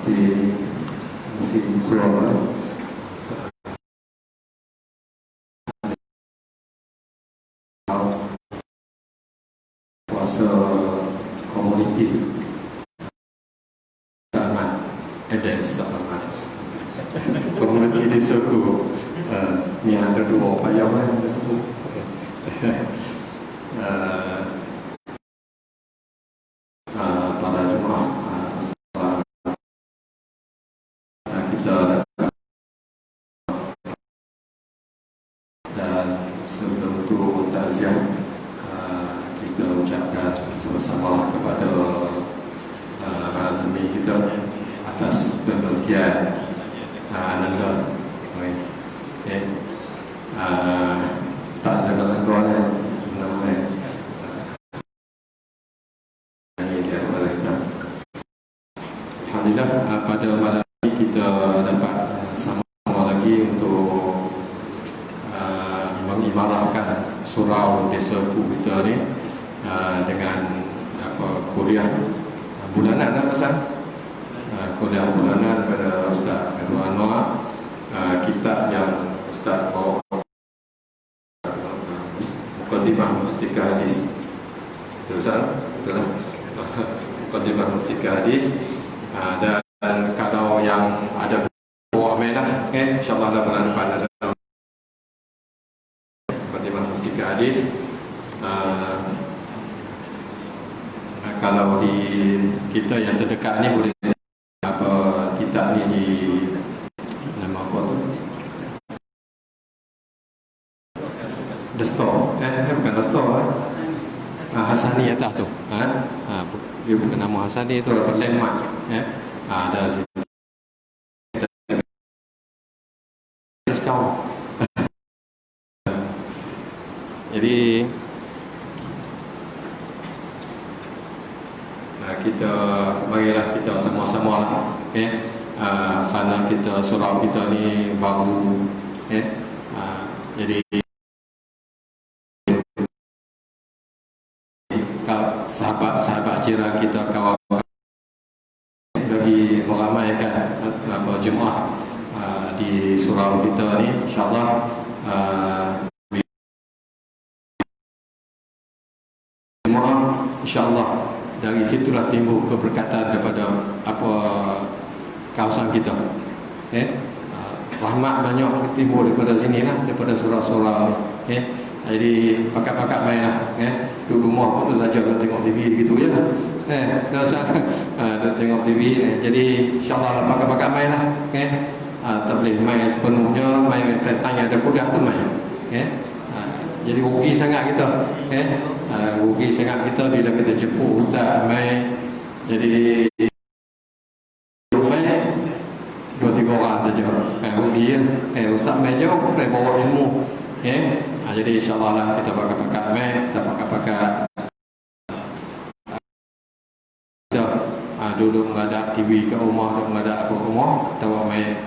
seperti musik Surabaya, puasa komuniti Selamat Selamat komuniti di suku ni ada dua payah di suku pada Jumaat kita dan sebelum itu takziah kita ucapkan sama-sama kepada Azmi kita atas pembagian Ananda. Tak sangka-sangka sebenarnya ini dia kepada kita. Alhamdulillah pada malam ini kita dapat sama lagi untuk mengimarahkan surau desa kita ni dengan kuliah bulanan kuliah bulanan pada Ustaz Khairul Anwar, kitab yang Ustaz bawa Muqaddimah Mustika Hadis. Betul Ustaz? Betul lah. Muqaddimah Mustika Hadis. Dan kalau yang ada bawa mainlah, insyaAllah dah bulan depan ada Muqaddimah Mustika Hadis. Kalau di kita yang terdekat ni boleh kitab ni di nama apa tu? The Store. Bukan The Store. Hasani atas tu. Dia bukan nama Hasani, itu Landmark. Ada situ. Diskaun. Jadi kita marilah kita sama-sama lah, kerana kita surau kita ni baru, jadi sahabat-sahabat jiran kita, kawan bagi meramaikan Jumaat di surau kita ni, insyaAllah Jumaat insyaAllah dari situlah timbul keberkatan daripada kawasan kita. Rahmat banyak timbul daripada sinilah, daripada surau-surau ni. Jadi pakat-pakat mainlah. Duduk rumah pun saja dah tengok TV gitu je lah. Dah tengok TV. Jadi insyaAllah pakat-pakat mainlah. Tak boleh main sepenuhnya, main tanya ada kuliah tu main. Jadi rugi sangat kita. Rugi sangat kita bila kita jemput ustaz main. Jadi main 2-3 orang saja. Rugi ya. Ustaz main jauh boleh bawa ilmu. Jadi insyaAllah lah kita pakai-pakai main, kita pakai-pakai kita duduk menghadap TV kat rumah, duduk menghadap apa rumah, kita buat main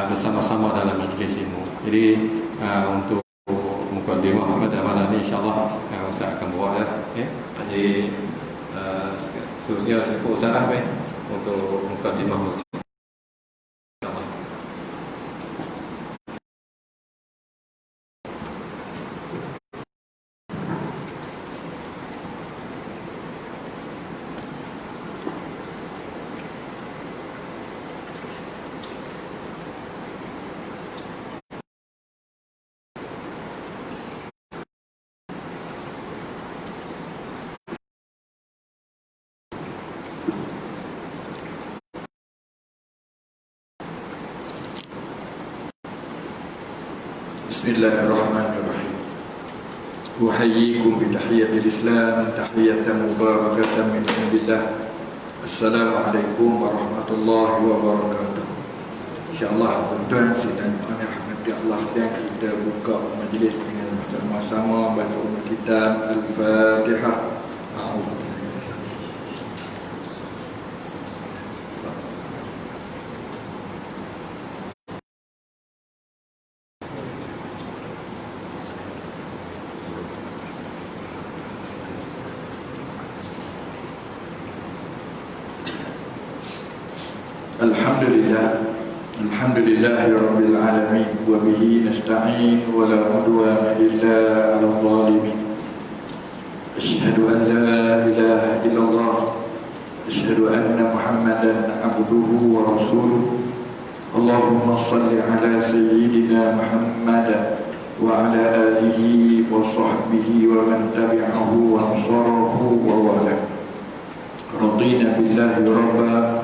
bersama-sama dalam majlis ilmu. Jadi untuk mukadimah pada malam ni insyaAllah Ustaz akan buat jadi seterusnya jemput Ustaz lah untuk mukadimah masjid. Bismillahirrahmanirrahim. Uhayyikum bitahiyatil Islam, tahiyatan mubarakatan min indillah. Assalamualaikum warahmatullahi wabarakatuh. InsyaAllah tuan-tuan dan puan rahmati Allah sekalian, kita buka majlis dengan bersama-sama baca kitab Al-Fatihah. Alhamdulillah. Alhamdulillahi Rabbil Alamin. Wa bihi nasta'in wa la udwana illa ala zalimin. Asyhadu an la ilaha illallah. Asyhadu anna Muhammadan abduhu wa rasuluh. Allahumma salli ala sayyidina Muhammad wa ala alihi wa sahbihi wa man tabi'ahu wa ansarahu wa wala. Radina billahi rabba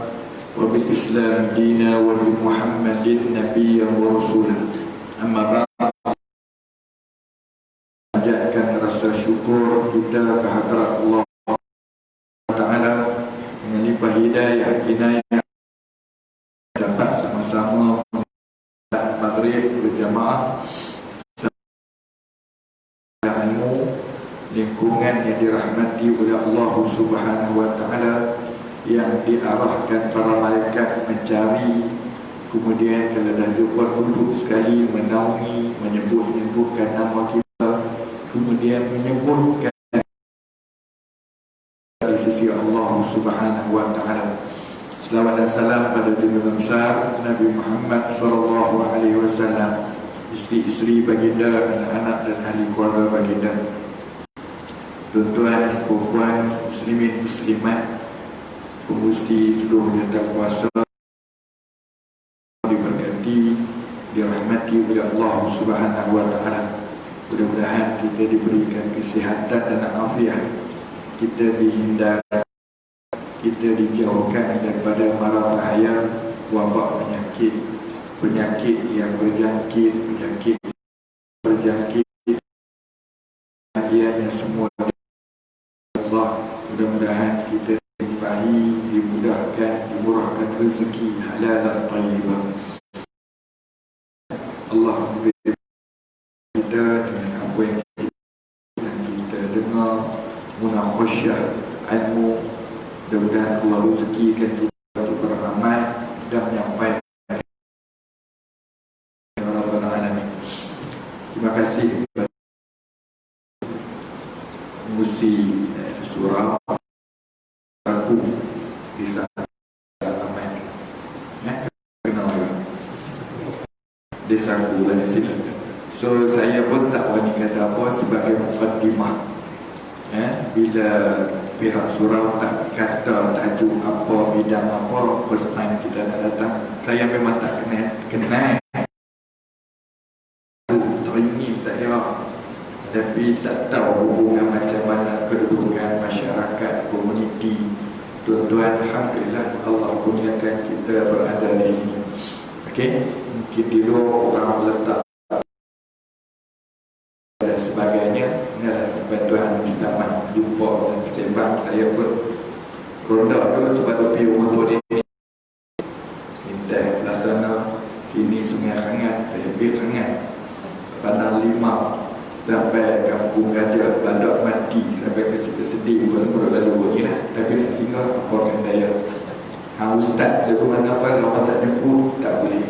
wa bil islam dina wa bi Muhammadin nabiyyan wa rasulah. Amma ba'd, panjatkan rasa syukur kita ke hadirat Allah Ta'ala dengan limpah hidayah inayah dapat sama-sama maghrib berjamaah ilmu lingkungan yang dirahmati oleh Allah Subhanahu wa Ta'ala, yang diarahkan para malaikat mencari, kemudian kalau dah jumpa duduk sekali menaungi, menyebutkan nama kita, kemudian menyebutkan di sisi Allah Subhanahu wa Ta'ala. Selawat dan salam pada junjungan besar Nabi Muhammad sallallahu alaihi wasallam, isteri-isteri baginda, anak-anak dan ahli keluarga baginda, tuan-tuan, puan-puan, muslimin, muslimat, pengurusi seluruh jawatan kuasa, diberkati, dirahmati oleh Allah Subhanahu wa Ta'ala. Mudah-mudahan kita diberikan kesihatan dan afiat, kita dihindarkan, kita dijauhkan daripada mara bahaya wabak penyakit yang berjangkit, yang semua Allah. Mudah-mudahan kita dimudahkan, dimurahkan rezeki halal dan tayyibah. Allah memberi kita dengan apa yang kita dengar, munah khusyah ilmu. Mudah-mudahan Allah rezekikan kita untuk beramal dan menyampaikan ya Rabbal Alamin. Terima kasih kepada pengurusi surau aku di sana aman, kenal desa aku lah di sini. So saya pun tak berani kata apa sebagai mukaddimah. Bila pihak surau tak kata tajuk apa, bidang apa, first time kita nak datang, saya memang tak kenal, tak ingin, tak jawab. Tapi tak tahu hubungan macam mana kedudukan masyarakat, komuniti. Tuan-tuan, alhamdulillah Allah kurniakan kita berada di sini. Okey, mungkin di luar orang letak dan sebagainya, inilah sebab Tuhan istimewa jumpa dan sembang. Saya pun ronda juga sebab pergi motor ini. Minta belah sana, sini Sungai Khangat, saya pergi Khangat, Padang Limau, sampai Kampung Gajah, Badak Mati, sampai ke sedih bukan semua lalu ni lah. Tapi tak singgah apa kan daya. Ustaz dia pun mana apa, orang tak jemput, tak boleh.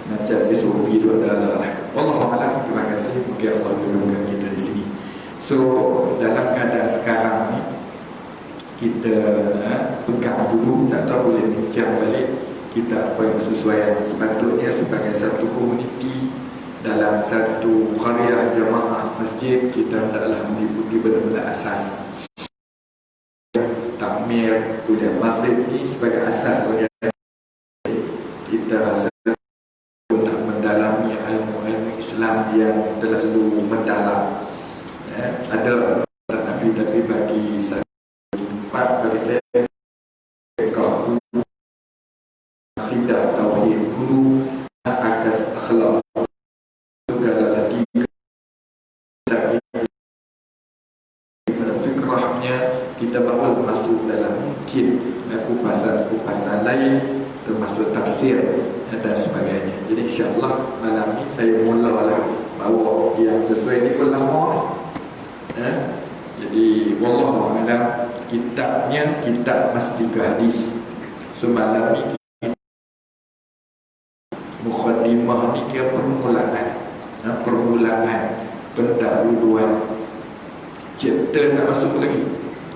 Macam SOP tu adalah Wallahualam. Terima kasih, mungkin Allah mendoakan kita di sini. So dalam keadaan sekarang ni, kita pegang dulu, tak tahu boleh mikir balik kita apa yang sesuai. Sepatutnya sebagai satu komuniti, dalam satu qaryah jamaah masjid, kita hendaklah meliputi benda-benda asas. Takmir, kuliah maghrib ni sebagai asas. Kita rasa nak mendalami ilmu Islam yang terlalu mendalam. Ada tapi bagi saya, bagi saya akidah tauhid dulu, akas akhlak segala lagi pada fikrahnya, kita baru masuk dalam mungkin kupasan lain, termasuk tafsir dan sebagainya. Jadi insyaAllah malam ni saya mulalah bawa yang sesuai ni pun lama. Jadi wallahualam, kitabnya kitab Mastika Hadis. So malam ni mukhaddimah ni kira permulaan pendahuluan. Chapter tak masuk lagi.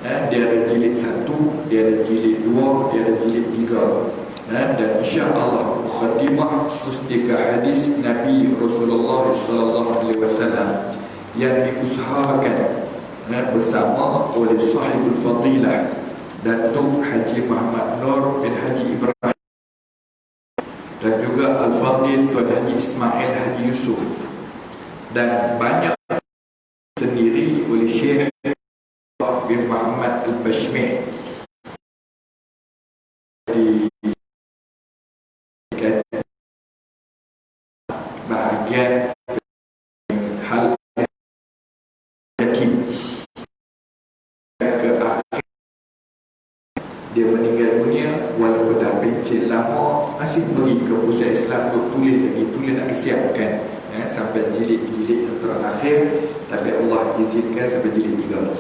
Dia ada jilid 1, dia ada jilid 2, dia ada jilid 3. dan insya-Allah mukhaddimah pustika hadis Nabi Rasulullah sallallahu alaihi wasallam yang diusahakan bersama oleh sahibul fadilah Datuk Haji Muhammad Nur bin Haji Ibrahim dan juga Al-Fadhil Tuan Haji Ismail Haji Yusuf, dan banyak sendiri oleh Syekh bin Muhammad Al-Bashmih di bahagian hal yakin ke akhir dia meninggal dunia, walaupun dah pencet lama masih pergi ke pusat Islam untuk tulis lagi siapkan sampai jilid-jilid yang terakhir, tapi Allah izinkan sampai jilid 3.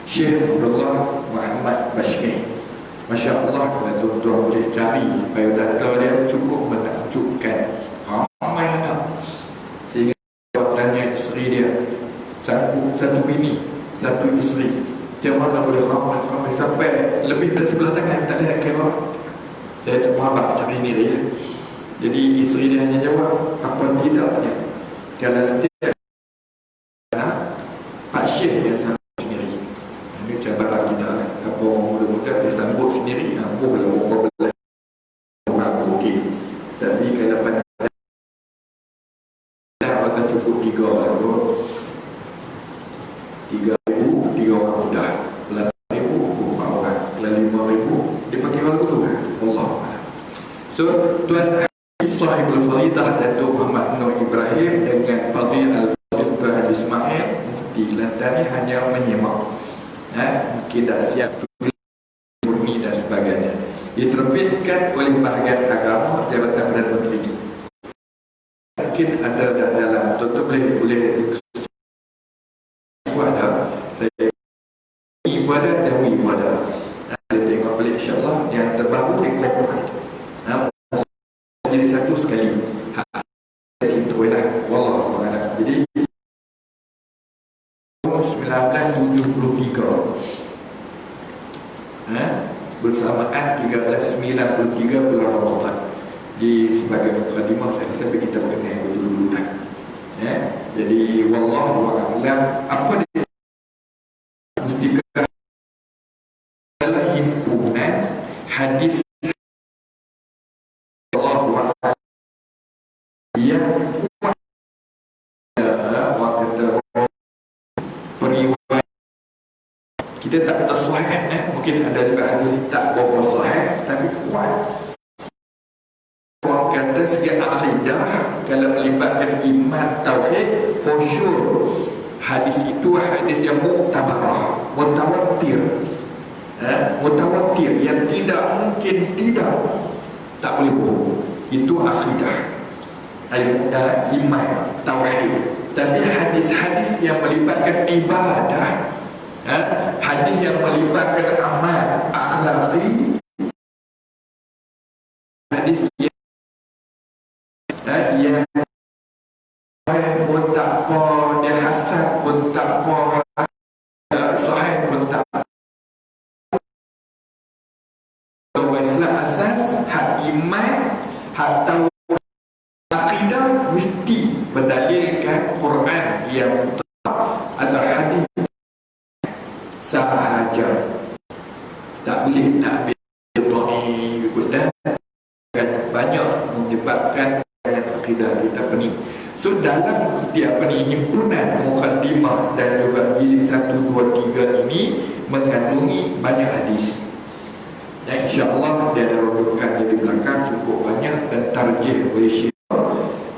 Syekh Abdullah Muhammad Bashmih, Masya Allah, kalau tuan-tuan boleh cari biodata dia, cukup menakjubkan. Ramai anak, sehingga tuan tanya isteri dia, satu bini, satu isteri, macam mana boleh ramai sampai lebih dari sebelah tangan, tak ada nak kira. Saya tak mahu cari ni dia. Jadi isteri dia hanya jawab apa tidaknya. Kalau setiap Pak Syekh yang sambut sendiri. Ini cabaran kita lah. Apa orang muda-muda dia sambut sendiri, boleh berapa belas orang okey. Tapi kalau pada rasa cukup 3 lah. 3,000 3 orang muda. 8,000 4 orang. Kalau 5,000 dia pakai orang dulu kan. Allah. So Tuan Sahibul Faridah Datuk Muhammad Nur Ibrahim dengan Fadhil Al-Fadhil Tuan Haji Ismail Mufti Kelantan ni hanya menyimak. Mungkin dah siap tulis murni dan sebagainya. Diterbitkan oleh bahagian agama Jabatan Perdana Menteri. Mungkin ada dalam tuan-tuan boleh ada saya ibadah dan ibadah. Kita tengok balik insya-Allah yang terbaru di Kopan. Jadi satu sekali. Situ lah. Wallahu a'lam. Jadi 1973 bersamaan 1393 bulan Ramadan. Di sebagai mukadimah saya rasa kita kenal dulu dah. Jadi wallahu a'lam, apa dia mustika adalah himpunan hadis yang kuat. Orang kata periwayat kita tak kata sahih, mungkin ada juga hadis tak berapa sahih tapi kuat. Orang kata segi akidah kalau melibatkan iman tauhid, for sure hadis itu hadis yang mutabarah, mutawatir. Mutawatir yang tidak mungkin tak boleh bohong. Itu akidah, iman, tauhid. Tapi hadis-hadis yang melibatkan ibadah, hadis yang melibatkan amal akhlaki, hadis yang pun tak apa, dia hasan pun tak apa, sahih pun tak apa. Islam asas hak iman, hak tauhid, akidah mesti berdalilkan Quran yang atau hadis sahaja. Tak boleh nak ambil ikut dan banyak menyebabkan akidah kita pening. So dalam himpunan mukadimah dan juga jilid 1, 2, 3 ini mengandungi banyak hadis. Yang insya-Allah dia ada rujukan di belakang cukup banyak dan tarjih oleh Syekh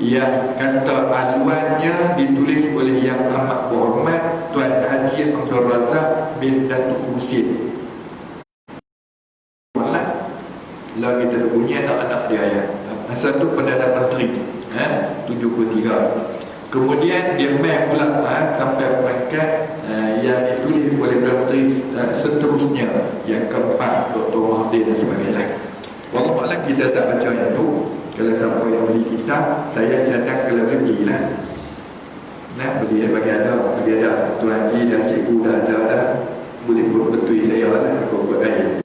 yang kata aluannya ditulis oleh Yang Amat Berhormat Tuan Haji Abdul Razak bin Datuk Husin. Lah kita bunyi anak-anak dia ya. Masa tu Perdana Menteri 73. Kemudian dia mai pula sampai pangkat yang ditulis oleh Perdana Menteri seterusnya yang keempat Dr. Mahathir dan sebagainya. Walaupun kita tak baca yang tu. Kalau siapa yang beli kitab, saya cadang kalau belilah. Beli bagi ada Tuan Haji dan cikgu dah ada boleh betul saya lah ikut gaya.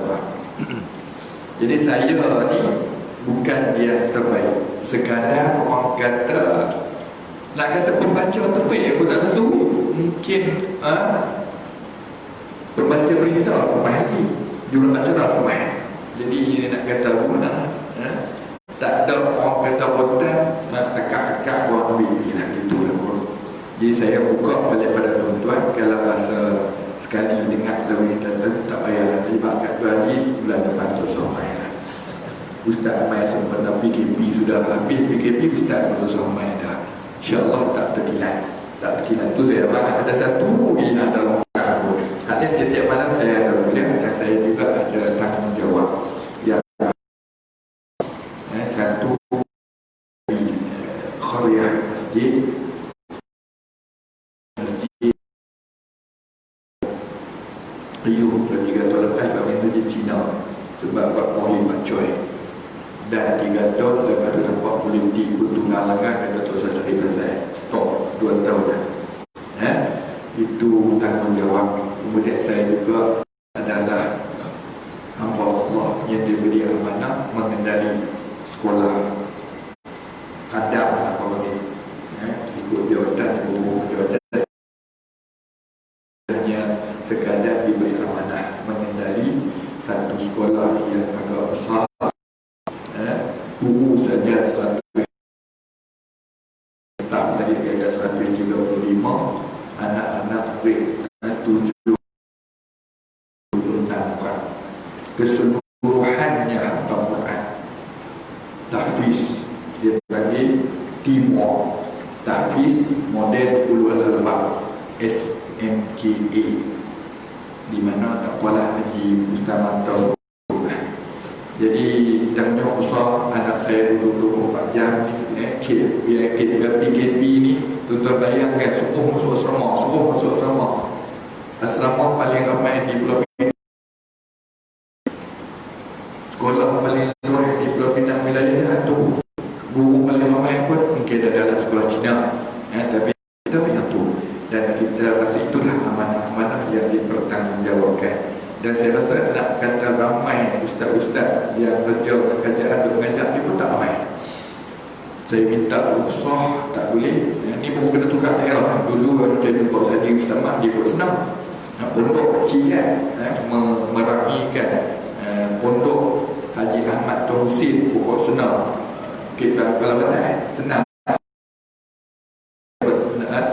Jadi saya ni bukan dia terbaik. Sekadar orang kata, nak kata pembaca terbaik aku tak tahu. Mungkin pembaca berita pemahami, juruacara pemahami. Jadi ini nak kata guna, tak ada orang kata hotel, akak-akak buat ambil lah, gitu lah pun. Jadi saya buka balik pada tuan-tuan, kalau rasa sekali dengar lagu kita tak payah terlibat kat tu hari bulan depan tu sampai lah. Ustaz Amai sempena PKP sudah habis, PKP Ustaz pun sampai dah. InsyaAllah tak terkilat. Tak terkilat tu saya banyak ada satu yang dalam aku. Artinya tiap-tiap malam saya ada kuliah dan saya juga ada tanggungjawab. Yang satu khariah masjid Riuh yang 3 tahun lepas kami pergi Cina sebab buat pohon macoy. Dan 3 tahun lepas tu tempat politik Kuntungan Langgar kata tu saya cari pasal stop 2 tahun dah. Itu tanggungjawab. Kemudian saya juga adalah hamba Allah yang diberi amanah mengendali sekolah khadam apa ni, ikut jawatan hanya sekadar diberi amanah mengendali satu sekolah yang agak besar. Guru saja 100, tak lagi dekat 135, anak-anak grade 76 orang. Keseluruhannya hafal Quran, tahfiz, dia panggil Timur Tahfiz Model Ulul Albab SMKA, di mana tak apalah Haji Ustaz tahu. Jadi tanggungjawab besar anak saya dulu 24 jam ni, PKP ni, tuan-tuan bayangkan suruh masuk asrama. Asrama paling ramai di Pulau Pinang, sekolah paling luas di Pulau Pinang wilayah dah tu. Guru paling ramai pun mungkin ada dalam sekolah Cina, tapi kita yang tu. Dan kita rasa itulah amanah-amanah yang dipertanggungjawabkan. Dan saya rasa nak kata ramai ustaz-ustaz yang kerja kerajaan mengajar ni pun tak ramai. Saya minta rukhsah tak boleh. Ini pun kena tukar daerah. Dulu baru saya jumpa saya Ustaz Mak, dia buat senang. Pondok kecil kan, meraihkan pondok Haji Ahmad Tuan Husin pokok senang. Kita kalau betul senang.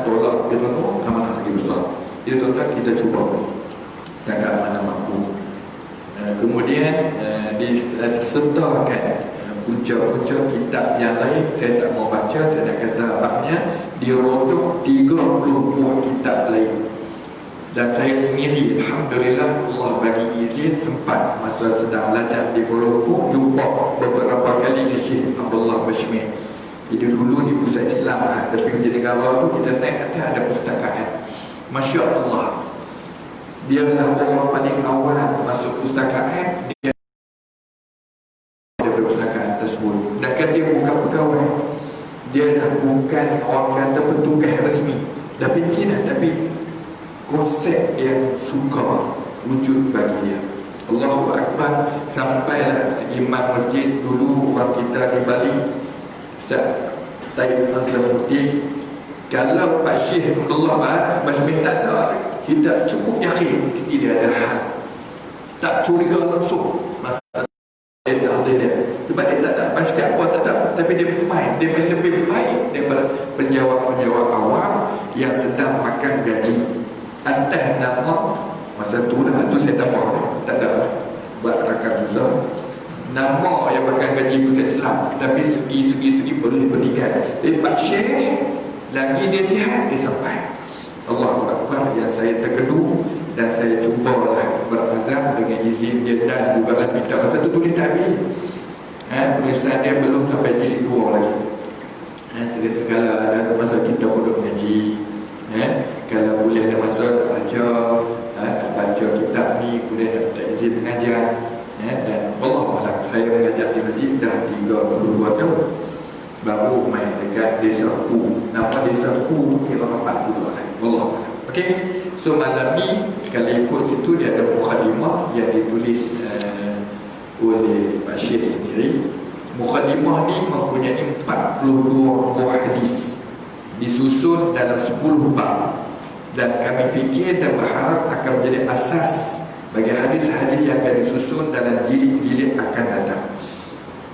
Tolak dia tuan amanah lagi besar. Jadi tuan-tuan kita cuba takkan mana mampu. Kemudian disertakan punca-punca kitab yang lain. Saya tak mau baca, saya nak kata abangnya dirujuk 30 buah kitab lain. Dan saya sendiri Alhamdulillah Allah bagi izin sempat masa sedang belajar di Kuala Lumpur jumpa beberapa kali dengan Syekh Abdullah Bashmir. Jadi dulu di pusat Islam tapi di negara tu kita naik atas ada pustakaan. Masya Allah, dia adalah orang paling awal masuk pustakaan. Dia ada pustakaan tersebut. Dan kan dia bukan pegawai, dia dah bukan orang kata petugas resmi, dah pencin lah, tapi konsep yang suka wujud bagi dia. Allahu Akbar. Sampailah imam masjid dulu orang kita di Bali, Ustaz Taib Al-Zamuti, kalau Pak Syekh Abdullah Bashmir tak tahu, kita cukup yakin dia ada hal, tak curiga langsung masa dia tak ada dia. Sebab dia tak ada pasca apa tak ada, tapi dia main lebih baik daripada penjawab-penjawab awam yang sedang makan gaji atas nama masa tu lah. Tu saya tak tahu, tak ada buat rakan susah nama yang makan gaji pusat Islam, tapi segi boleh bertiga. Tapi Pak Syekh lagi dia sihat, dia sampai. Allahu Akbar. Yang saya terkedu dan saya cubalah berazam dengan izin dia dan bubalan kita. Masa tu tulis tak habis, tulisan dia belum sampai jilid 2 lagi. Dia kata kalau ada masa kita bodoh mengaji, kalau boleh ada masa tak baca, tak baca kitab ni, kemudian nak minta izin mengajar. Dan wallahualam, saya mengajar di masjid dah 32 tahun. Baru main dekat desa Hu. Nama desa Hu tu kira 40 lah. Wallahualam. Okey. So malam ni kalau ikut situ dia ada mukhadimah yang ditulis oleh Pak Syekh sendiri. Muqaddimah ni mempunyai 42 buah hadis, disusun dalam 10 bab, dan kami fikir dan berharap akan menjadi asas bagi hadis-hadis yang akan disusun dalam jilid-jilid akan datang.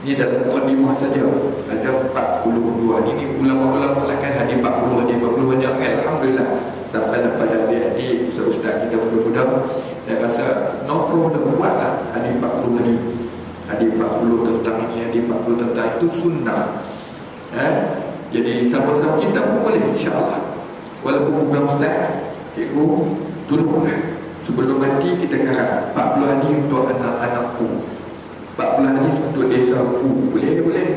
Ini dalam muqaddimah saja ada 42. Ini ulama-ulama melakukan hadis 40, hadis 40 banyak. Alhamdulillah sampai pada adik-adik ustaz kita muda-muda, saya rasa no problem buatlah hadis 40 lagi. Hadis 40 tentang ini, hadis 40 tentang itu, sunnah. Jadi siapa-siapa kita pun boleh, insya-Allah. Walaupun bukan ustaz, cikgu tolonglah sebelum mati kita kata 40 hadis untuk anak-anakku, 40 hadis untuk desaku. Boleh.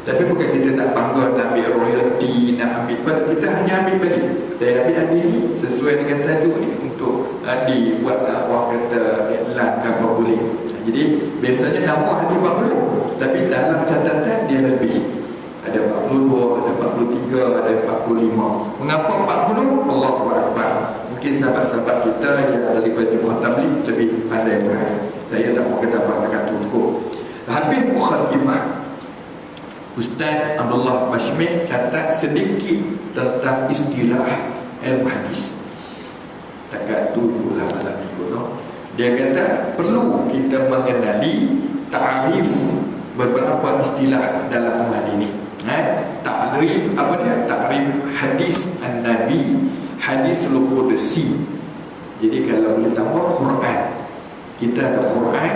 Tapi bukan kita nak bangga, nak ambil royalty, nak ambil, kita hanya ambil balik. Saya ambil hadis ni sesuai dengan tajuk ni untuk dibuat orang kata iklan ke apa boleh. Jadi biasanya nama hadis 40, tapi dalam catatan dia lebih. Ada 42, ada 43, ada 45. Mengapa 40? Allahu Akbar. Mungkin sahabat-sahabat kita yang daripada Jemaah Tabligh lebih pandai faham. Saya tak mau kata apa cakap tu cukup. Habis muqaddimah, Ustaz Abdullah Bashmir catat sedikit tentang istilah ilmu hadis. Takat tu pula malam minggu tu. Dia kata perlu kita mengenali ta'rif beberapa istilah dalam hadis ini. Ta'rif apa dia? Ta'rif hadis an-Nabi, hadisul qudsi. Jadi kalau boleh tambah Quran, kita ada Quran,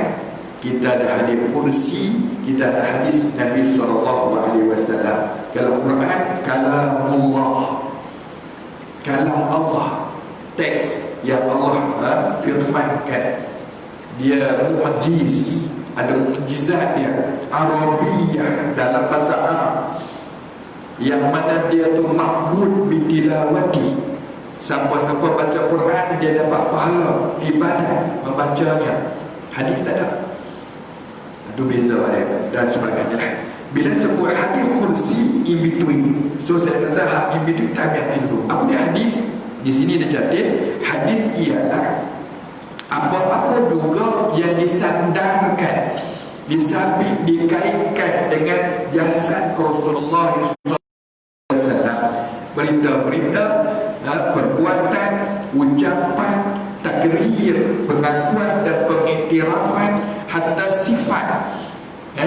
kita ada hadis qudsi, kita ada hadis Nabi SAW. Kalau Quran, kalamullah, kalam Allah, teks yang Allah firmankan. Dia mu'jiz, ada mukjizat dia, Arabiyah, dalam bahasa Arab, yang mana dia tu ma'bud bitilawati. Siapa-siapa baca Quran dia dapat pahala ibadat membacanya. Hadis tak ada. Itu beza dia dan sebagainya. Bila sebuah hadis kursi in between, so saya rasa in between tabiat dulu. Apa dia hadis? Di sini dia catat, hadis ialah apa-apa juga yang disandarkan, disabit, dikaitkan dengan jasad Rasulullah SAW. Berita-berita, perbuatan, ucapan, takrir, pengakuan dan pengiktirafan, hatta sifat,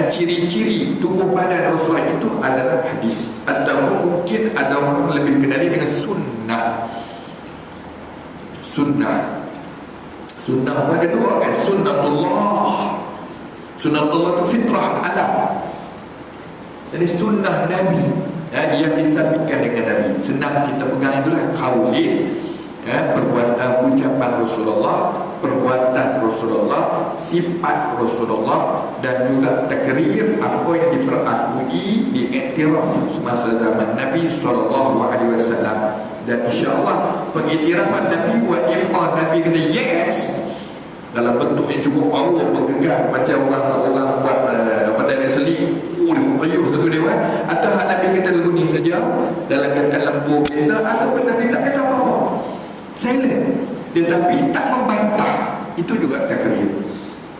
ciri-ciri tubuh badan Rasulullah itu adalah hadis. Atau mungkin ada orang lebih kenali dengan sunnah. Sunnah apa ada dua kan? Sunnatullah itu fitrah alam. Jadi sunnah Nabi yang disabitkan dengan Nabi. Senang kita pegang itulah qaulin, perbuatan ucapan Rasulullah, perbuatan Rasulullah, sifat Rasulullah, dan juga takrir, apa yang diperakui, diiktiraf semasa zaman Nabi SAW. Dan insya-Allah pengiktirafan Nabi buat iman Nabi kata yes dalam bentuk yang cukup power, bergegar macam orang buat pada seling, payuh satu dewan, atau Nabi kata lagu ni saja dalam kata lembu biasa, ataupun Nabi tak kata apa-apa, silent, tetapi tak membantah. Itu juga takrir.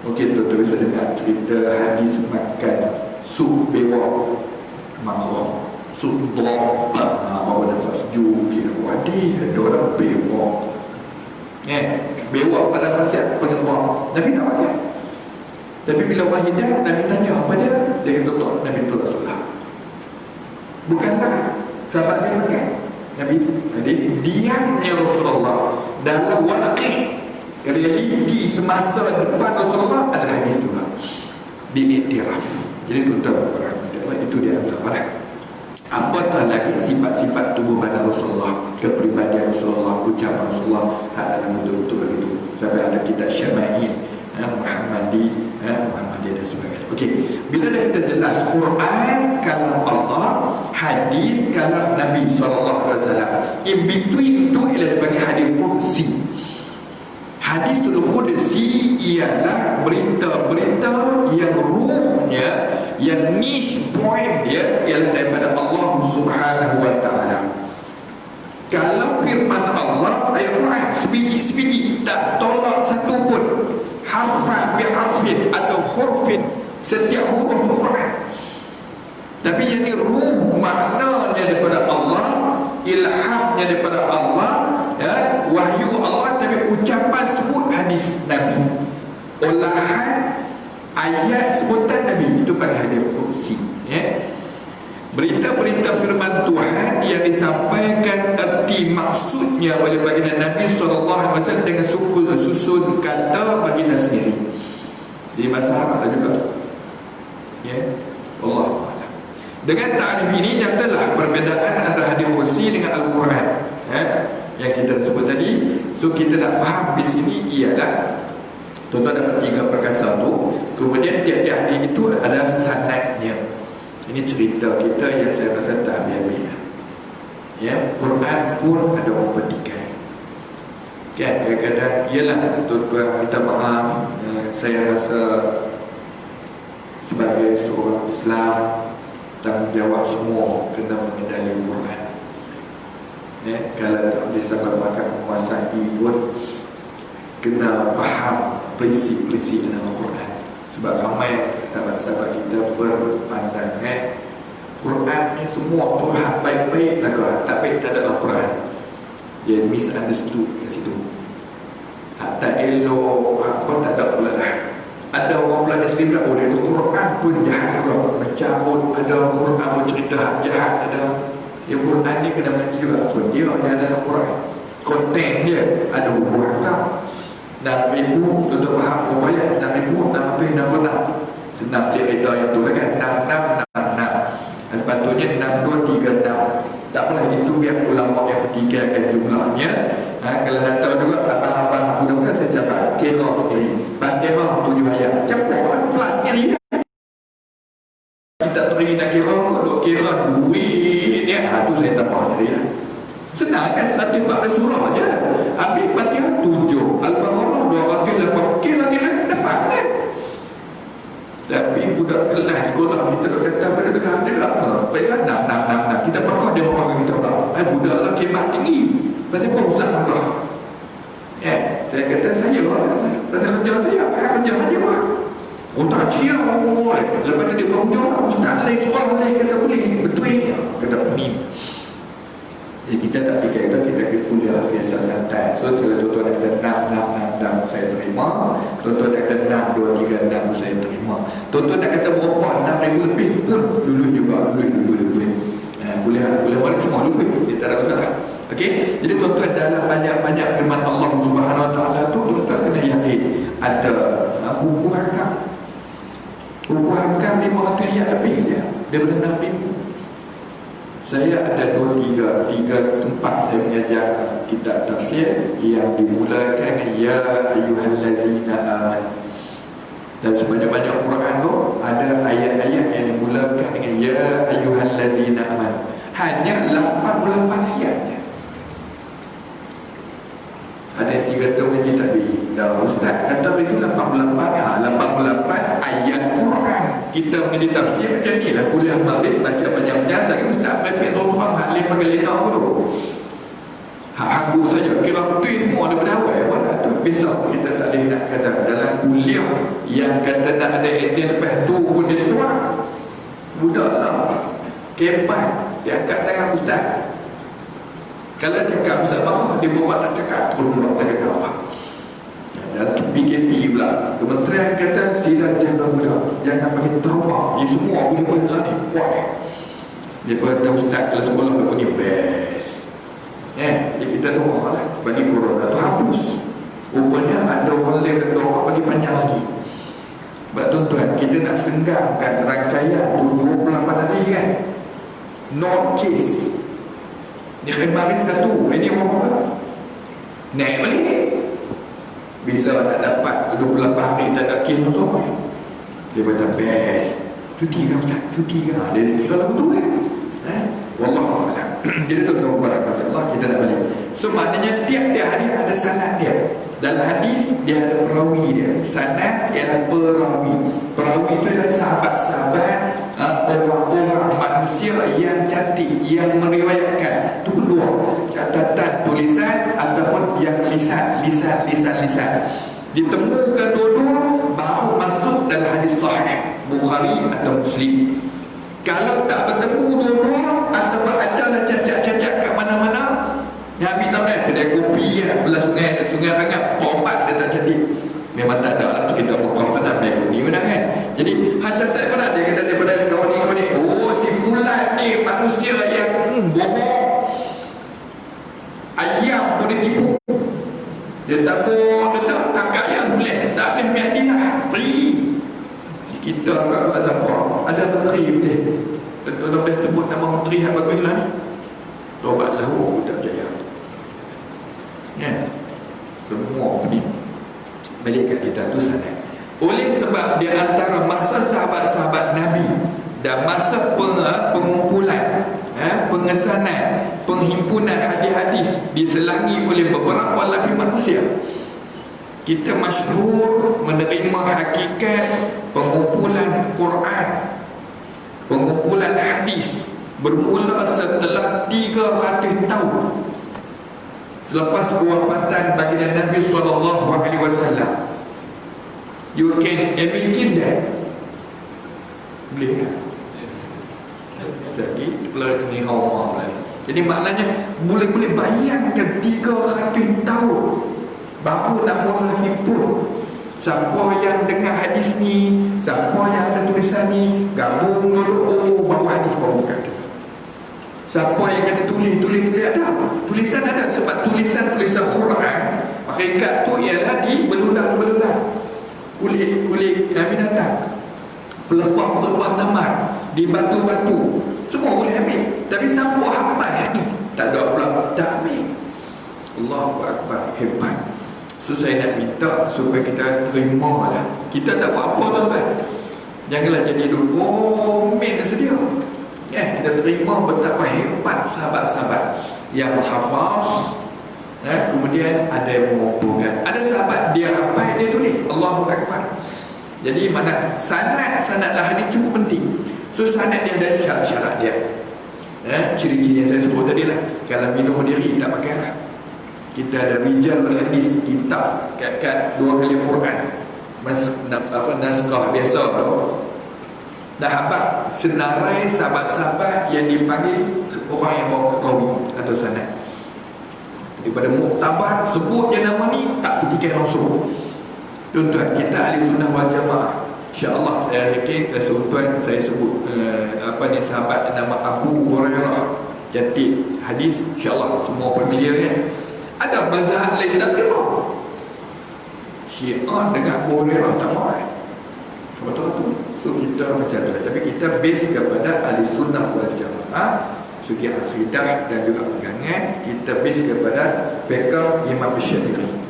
Mungkin tuan-tuan bisa dengar cerita hadis makan sup bewak makhram, sup blok, bawa dapat sejuk, kira wadi, ada orang bewak, bewak pada nasihat penyembah. Nabi tak pakai. Tapi bila wahidah, Nabi tanya apa dia? Dia kata tak, Nabi tu Rasulullah. Bukanlah sahabat dia pakai. Nabi, jadi diamnya Rasulullah dalam waqi, realiti semasa depan Rasulullah ada hadis juga diiktiraf. Jadi tuan-tuan, itu dia antara apatah lagi sifat-sifat tubuh badan Rasulullah, kepribadian Rasulullah, ucapan Rasulullah, dalam betul-betul begitu. Sampai ada kitab Syama'il, Muhammadiyah dan sebagainya. Okey, bila dah kita jelas Quran kalam Allah, hadis kalam Nabi SAW, in between itu ialah bagi hadis qudsi. Hadisul qudsi ialah berita-berita yang ruhnya, yang niche point dia ialah daripada Allah Subhanahu wa ta'ala. Kalau firman Allah, ayat Quran sebiji-sebiji, tak tolak satu pun, harfan biharfin atau hurfin, setiap huruf Quran Tapi yang ni ruh maknanya daripada Allah, ilhamnya daripada Allah, ya, wahyu Allah, tapi ucapan sebut hadis Nabi, olahan ayat sebutan Nabi, itu pada hadis kursi, ya. Berita-berita firman Tuhan yang disampaikan erti maksudnya oleh baginda Nabi SAW dengan susun kata baginda sendiri. Jadi bahasa Arab juga, ya. Allah. Dengan ta'rif ini nyatalah perbezaan antara hadis kursi dengan Al-Quran, ya, yang kita sebut tadi. So kita nak faham di sini ialah tuan-tuan dapat 3 perkasa tu, kemudian tiap-tiap hadis itu ada sanadnya. Ini cerita kita yang saya rasa tak habis-habis, ya. Quran pun ada orang petikai, kan? Kadang-kadang ialah tuan-tuan minta maaf, saya rasa sebagai seorang Islam tanggungjawab semua kena mengendali Quran, ya. Kalau tak bisa berpakat menguasai pun kena faham prinsip-prinsip dalam Quran. Sebab ramai sahabat-sahabat kita berpandangan Quran ni semua tu hak baik-baik lah, tak baik tak ada dalam Quran. Dia misunderstood kat situ. Hak tak elok, hak pun tak ada pula dah. Ada orang pula Islam dah, oh dia tu Quran pun jahat juga, mencabut. Ada Quran pun cerita hak jahat. Ada yang Quran ni kena mengaji juga. Apa dia yang ada dalam Quran, konten dia ada hubungan kau. 6,000 untuk faham upaya 6,000 6,6 senang dia kata yang tu lah kan, 6666. Sepatutnya 6236. Tak apalah, itu biar ulama yang pertikaikan jumlahnya. Kalau nak tahu juga abang-abang muda-muda saya cakap kira sendiri, Fatihah 7 ayat, cepat kelas sendiri. Kita teri nak kira, duk kira duit dia, tu saya tak faham jadi lah. Senang kan, 140 surah je. Habis Fatihah 7, Al-Baqarah 208, kira-kira dapat kan. Tapi budak kelas sekolah kita duk kata pada dekat dia tak apa, nak kita pakar dia pakar kita tak. Budak lah kemat tinggi, pasal apa usah pakar. Saya kata saya pasal kerja saya, kerja saja pak. Oh tak cia, lepas tu dia berhujung lah, ustaz lain sekolah lain kata boleh, betul ni, kata ni. Jadi kita tak fikir kita kuliah biasa santai. So tuan-tuan nak kata 6 saya terima, tuan-tuan nak kata 6, 2, 3, 6 saya terima. Tuan-tuan nak kata berapa 6,000 lebih pun lulus juga, boleh. Boleh buat semua lulus, dia tak ada masalah. Okey, jadi tuan-tuan dalam banyak-banyak firman Allah Subhanahu Wa Taala tu, tuan-tuan kena yakin ada hukum hakam. Hukum hakam 500 ayat lebih dia daripada 6,000. Saya ada 3 tempat saya mengajar kitab tafsir yang dimulakan ya ayyuhallazina amanu. Dan sebanyak-banyak Quran tu ada ayat-ayat yang dimulakan dengan ya ayyuhallazina amanu. Hanya 88 ayatnya. Ada yang 3 tahun lagi tak di. Dah ustaz kata itu 88 ayat Quran. Kita menjadi tafsir macam ni lah. Kuliah maghrib baca banyak-banyak. Saya ustaz baik-baik seorang hak lain pakai lena dulu. Hak hagu saja. Kira tu semua daripada awal. Tu besok kita tak boleh nak kata dalam kuliah yang kata nak ada exam lepas tu pun jadi tuan. Budak lah. Kebat. Dia angkat tangan ustaz. Kalau cakap ustaz marah, dia buat tak cakap. Terus tak kata apa. Dalam PKP pula, kementerian kata sila jaga budak, jangan bagi trauma. Dia semua boleh buat lah ni, buat. Dia kata ustaz kelas sekolah pun ni best. Jadi kita doa lah bagi corona tu hapus. Rupanya ada orang lain doa bagi panjang lagi. Sebab tuan-tuan, kita nak senggangkan rangkaian 28 hari kan. No case. Ni kemarin 1, ini berapa? Naik balik. Bila nak dapat 28 hari tak ada kes masuk, dia kata best. Cuti kan ustaz? Cuti kan? Dia kira lagu tu kan? Wallahualam. Jadi tuan-tuan pada Allah kita nak balik. So maknanya tiap-tiap hari ada sanad dia. Dalam hadis dia ada perawi dia. Sanad ialah perawi. Perawi itu adalah sahabat-sahabat, orang-orang manusia yang cantik, yang meriwayatkan. Itu pun 2, catatan tulisan ataupun yang lisan. Ditemukan dua-dua baru masuk dalam hadis sahih Bukhari atau Muslim. Kalau tak bertemu dua-dua ataupun adalah cacat-cacat kat mana-mana, Nabi tahu kan kedai kopi belah sungai sangat pompat dia tak cantik. Memang tak ada lah cerita Mekah pernah berlaku ni kan. Jadi cacat pada dia kata daripada kawan ni, oh si fulan ni manusia yang bohong. Ayam boleh tipu. Dia tak bohong, dia tak tangkap yang sebelah, tak boleh biar dia pergi. Kita kat siapa? Ada menteri boleh. Kalau boleh sebut nama menteri yang bagus lah ni. Tobatlah budak jaya. Ya. Semua ni balik kat kita tu sana. Oleh sebab di antara masa sahabat-sahabat Nabi dan masa pengumpulan, pengesanan, penghimpunan hadis-hadis diselangi oleh beberapa lagi manusia, kita masyhur menerima hakikat pengumpulan Quran, pengumpulan hadis bermula setelah 300 tahun selepas kewafatan baginda Nabi SAW. You can imagine that? Boleh tak? Lagi ni hawa lagi. Jadi maknanya boleh bayangkan 300 tahun baru nak mula himpun. Siapa yang dengar hadis ni, siapa yang ada tulisan ni, gabung dulu, oh baru hadis baru bukan. Siapa yang kata tulis ada. Tulisan ada sebab tulisan Quran hakikat tu ialah di belulang-belulang. Kulit binatang, pelepah tamat, di batu-batu, semua boleh ambil. Tapi siapa hafal ni? Tak ada pula, tak ambil. Allahu Akbar, hebat. So saya nak minta supaya kita terima lah. Kita tak buat apa tuan-tuan. Janganlah jadi komen sedia. Kita terima betapa hebat sahabat-sahabat yang hafal. Kemudian ada yang mengumpulkan. Ada sahabat dia hafal, dia tulis. Allahu Akbar. Jadi mana sanad-sanadlah hadis cukup penting. So sanad dia ada syarat-syarat dia. Ciri-ciri yang saya sebut tadi lah. Kalau minum diri tak pakai lah. Kita ada rijal hadis kitab kat 2 kali Quran. Naskah biasa tu. Dah hafal senarai sahabat-sahabat yang dipanggil orang yang bawa rawi atau sanad. Daripada muktabar sebut je nama ni, tak petikan langsung. Tuan-tuan, kita ahli sunnah wal jamaah, insya-Allah saya yakin tuan-tuan saya sebut sahabat nama Abu Hurairah, cantik hadis, insya-Allah semua familiar kan. Ada mazhab lain tak terima. Syiah dengan Abu Hurairah tak mau. Betul tu. So kita macam tu. Tapi kita base kepada ahli sunnah wal jamaah, segi akidah dan juga pegangan kita base kepada fiqh Imam Syafi'i.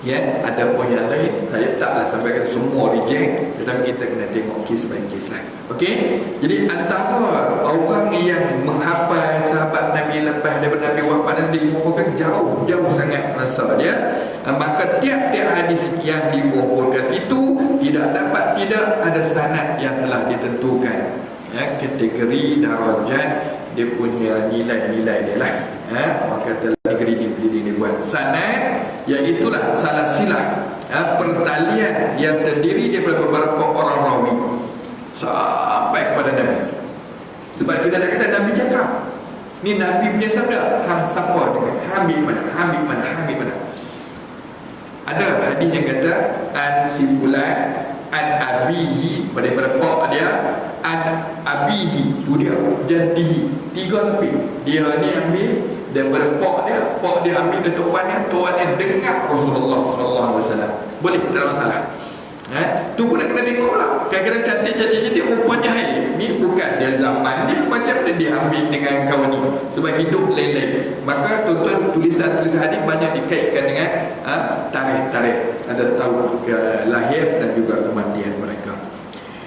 Ya, ada pun yang lain saya taklah sampaikan semua reject, tetapi kita kena tengok kes by kes lah. Okey. Jadi antara orang yang menghafal sahabat Nabi lepas daripada Nabi wafat dan dikumpulkan jauh sangat masa dia, maka tiap-tiap hadis yang dikumpulkan itu tidak ada sanad yang telah ditentukan. Kategori darajat dia punya nilai-nilai dia lah. Maka telah negeri buat sanad, iaitulah salasilah, pertalian yang terdiri daripada beberapa orang rawi sampai kepada Nabi. Sebab kita nak kata Nabi cakap ni Nabi punya sabda, hang siapa dengan Hamid mana. Ada hadis yang kata an si fulan an abihi, daripada pak dia, an abihi tu dia, jadihi, 3 lebih. Dia ni ambil daripada pak dia ambil dari tuan dia dengar Rasulullah SAW. Boleh, tak ada masalah. Tu pun nak kena tengok pula. Kadang-kadang cantik rupanya ni bukan dia zaman dia, macam dia ambil dengan kawan ni, sebab hidup lain-lain. Maka tuan-tuan, tulisan-tulisan hadis banyak dikaitkan dengan tarikh-tarikh, ada tahun lahir dan juga kematian mereka.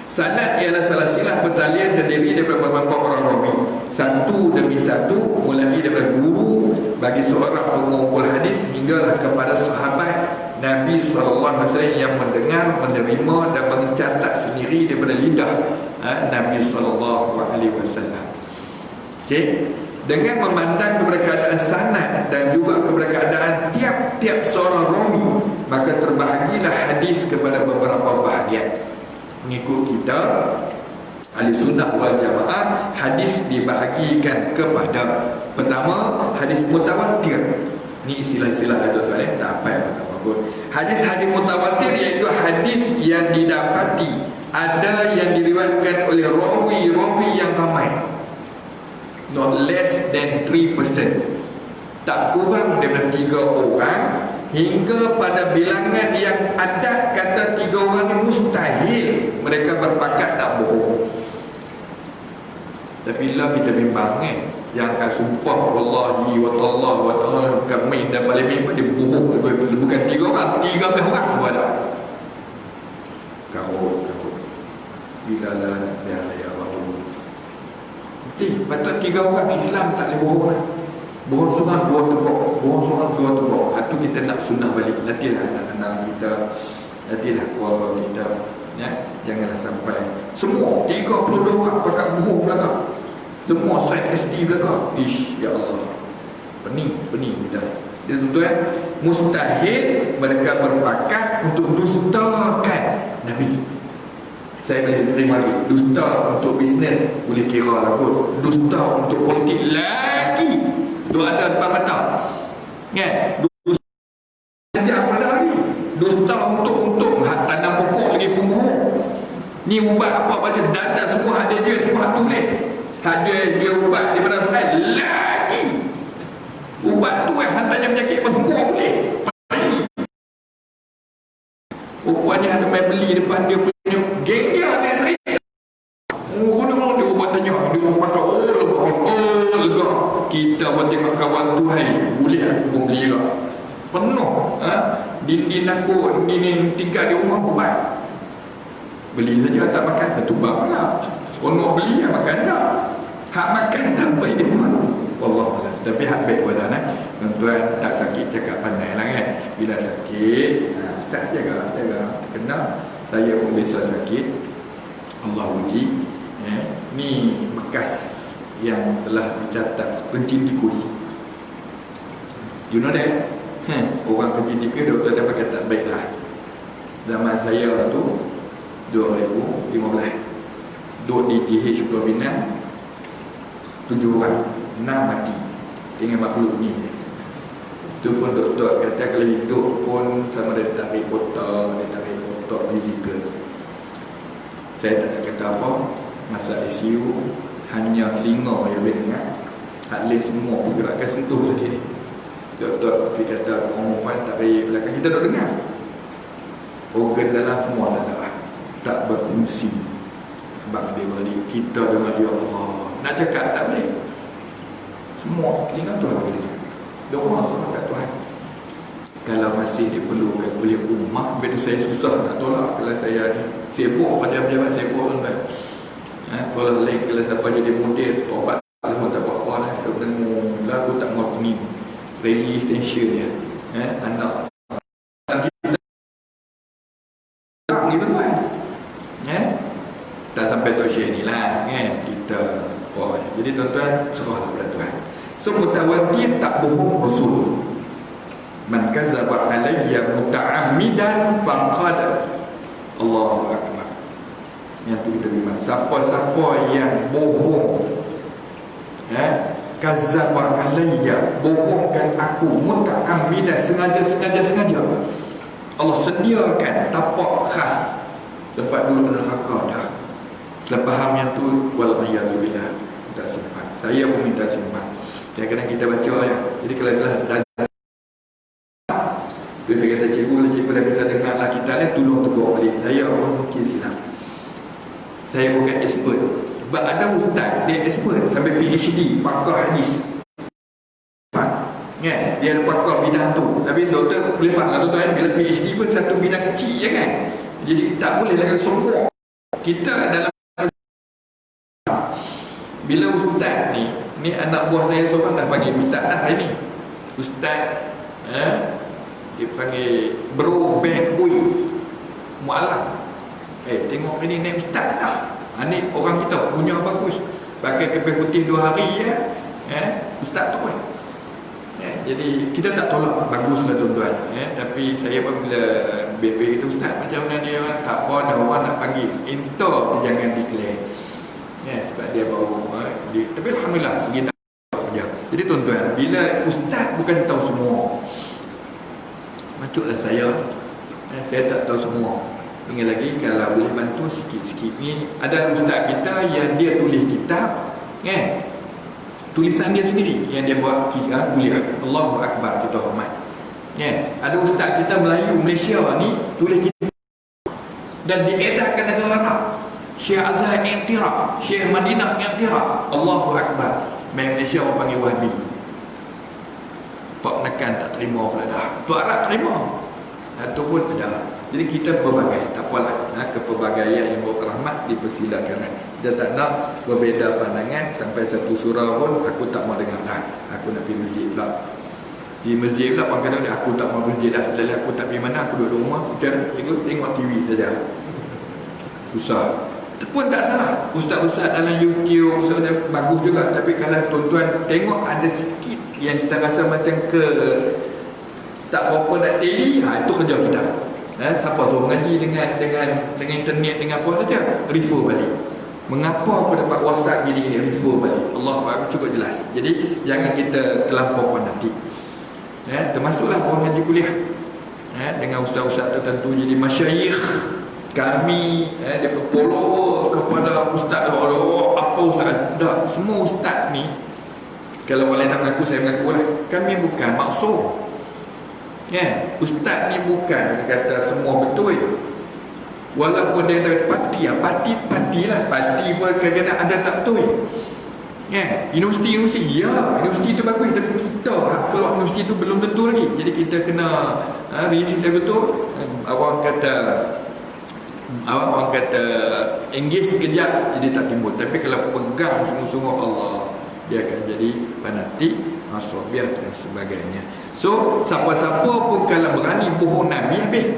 Sanad ialah salasilah pertalian terdiri daripada beberapa orang rawi, satu demi satu, mulai daripada guru bagi seorang pengumpul hadis hinggalah kepada sahabat Nabi SAW yang mendengar, menerima dan mencatat sendiri daripada lidah Nabi SAW. Okey, dengan memandang kepada keadaan sanad dan juga kepada keadaan tiap-tiap seorang rawi, maka terbahagilah hadis kepada beberapa bahagian. Mengikut kita Ahli sunnah wal jamaah, hadis dibahagikan kepada, pertama, hadis mutawatir. Ini istilah-istilah tuan-tuan, tak apa yang pertama pun. Hadis-hadis mutawatir iaitu hadis yang didapati, ada yang diriwayatkan oleh rawi-rawi yang ramai, not less than 3%, tak kurang daripada 3 orang, hingga pada bilangan yang ada kata 3 orang ni mustahil mereka berpakat nak bohong. Tapi lah kita bimbang yang akan sumpah wallahi wa tallahi wa ta'ala kami dan paling memang dia bohong, bukan 3 orang, 13 orang pun ada. Kau bila lah nak biar ya baru patut 3 orang Islam tak boleh bohong. Bohong seorang 2 tepuk, bohong seorang 2 tepuk. Itu kita nak sunnah balik. Nantilah anak-anak kita, nantilah keluarga kita, ya? Janganlah sampai semua 32 orang pakai bohong belakang, semua sign SD belakang. Ya Allah, pening kita. Jadi tuan-tuan, mustahil mereka berpakat untuk dustakan Nabi. Saya boleh terima lagi. Dusta untuk bisnes boleh kira lah kot. Dusta untuk politik lagi dua ada depan mata. Dusta sejak pada hari. Dusta untuk tanam pokok lagi punggung. Ni ubat apa baca dada semua ada dia, semua tulis. Ada dia ubat di mana sekali lagi. Ubat tu hantarnya penyakit apa semua boleh. Rupanya ada main beli depan dia punya geng dia ada saya. Dia ubat tanya, dia pakai lega. Kita buat tengok kawan tu boleh aku pun beli lah. Penuh din aku ni tinggal di rumah ubat. Beli saja tak makan satu bab lah. Seronok beli makan tak. Hak makan tak baik pun. Wallahualam. Tapi hak baik pun tuan-tuan tak sakit cakap pandai lah kan. Bila sakit Ustaz jaga kena. Saya pun biasa sakit, Allah uji. Ni bekas yang telah dicatat pencin tikus. You know that? Orang pencin tikus doktor dah pakai tak baik lah. Zaman saya tu 2015 duduk di GH Pulau Pinang, 7 orang, 6 mati dengan makhluk ni. Itu pun doktor kata kalau hidup pun sama ada tarik kotak fizikal. Saya tak nak kata apa. Masa ICU hanya telinga yang boleh dengar. Atlet semua pergerakan sentuh saja ni. Doktor kata orang perempuan tak payah belakang kita tak dengar. Organ dalam semua tak ada, tak berfungsi. Sebab dia balik kita dengar ya Allah. Nak cakap tak boleh. Semua telinga tu boleh dengar. Doa sama kat Tuhan. Kalau masih diperlukan oleh umat, bila saya susah nak tolak. Kalau saya ni sibuk pada pejabat sibuk tuan-tuan. Kalau lain kalau siapa jadi mudir obat pun tak buat apa lah. Aku dengar aku tak mahu ni rally station dia. Anak kita ni tuan-tuan. Tak sampai Tok Syekh ni lah kan. Kita jadi tuan-tuan serahlah pada Tuhan. So mutawatir tak bohong Rasul. Man kadzaba alayya muta'ammidan faqad Allahu akbar. Yang tu kita bimbang. Siapa-siapa yang bohong kadzaba alayya, bohongkan aku muta'ammidan, sengaja Allah sediakan tapak khas tempat dulu neraka dah. Dah faham yang tu wal'iyadzubillah. Minta simpan. Saya pun minta simpan. Kadang-kadang kita baca ya. Jadi kalau dah saya kata cikgu dah bisa dengar lah kita ni, tolong tegur balik. Saya pun mungkin silap. Saya bukan expert. Sebab ada ustaz dia expert sampai PhD pakar hadis. Dia ada pakar bidang tu. Tapi doktor boleh faham tuan-tuan, bila PhD pun satu bidang kecil je kan. Jadi tak boleh lah sombong. Kita dalam bila ustaz ni anak buah saya seorang dah panggil ustaz dah hari ni. Ustaz dia panggil bro Ben Ui Mu'alam. Tengok ini naik ustaz dah. Ni orang kita punya bagus. Pakai kepih putih 2 hari ustaz tu kan. Jadi kita tak tolak, baguslah tuan-tuan. Tapi saya pun bila BP itu ustaz macam mana dia tak apa dah orang nak panggil. Entah jangan declare. dia baru tapi alhamdulillah segi dakwah dia. Jadi tuan-tuan, bila ustaz bukan tahu semua, macuklah saya tak tahu semua. Ingat lagi, kalau boleh bantu sikit-sikit ni, ada ustaz kita yang dia tulis kitab kan, tulisan dia sendiri yang dia buat kuliah. Allahu Akbar, kita hormat kan. Ada ustaz kita Melayu Malaysia ni tulis kitab dan diedarkan negara Arab. Syekh Azhar iktiraf, Syekh Madinah iktiraf. Allahu Akbar. Malaysia orang panggil Wahabi. Pak menekan tak terima pula dah. Tu Arab terima. Itu pun ada. Jadi kita berbagai, tak apalah. Kepelbagaian yang berrahmat dipersilakan. Dia tak nak berbeza pandangan. Sampai satu surah pun aku tak mau dengar dah. Aku nak pergi masjid pula. Di masjid pula orang kata aku tak mau masjid dah. Lalu aku tak pergi mana, aku duduk rumah, aku tengok TV saja. Susah. Itu pun tak salah. Ustaz-ustaz dalam YouTube, ustaz bagus juga. Tapi kalau tuan-tuan tengok ada sikit yang kita rasa macam tak berapa nak teli, itu kerja kita. Siapa suruh mengaji dengan internet, dengan apa saja, refer balik. Mengapa aku dapat WhatsApp gini-gini, refer balik. Allah cukup jelas. Jadi jangan kita terlampau fanatik. Termasuklah orang ngaji kuliah dengan ustaz-ustaz tertentu jadi masyayikh. Kami dia follow kepada ustaz, apa ustaz, dah semua ustaz ni, kalau boleh tak mengaku, saya mengaku lah, kami bukan maksud ustaz ni bukan kata semua betul. Walaupun dia kata parti lah, parti pun kadang-kadang ada tak betul. Universiti universiti tu bagus, tapi kita keluar universiti tu belum tentu lagi. Jadi kita kena riset betul. Orang kata engage sekejap jadi tak timbul. Tapi kalau pegang sungguh-sungguh Allah, dia akan jadi fanatik, maswabiah dan sebagainya. So siapa-siapa pun kalau berani bohong Nabi, habis.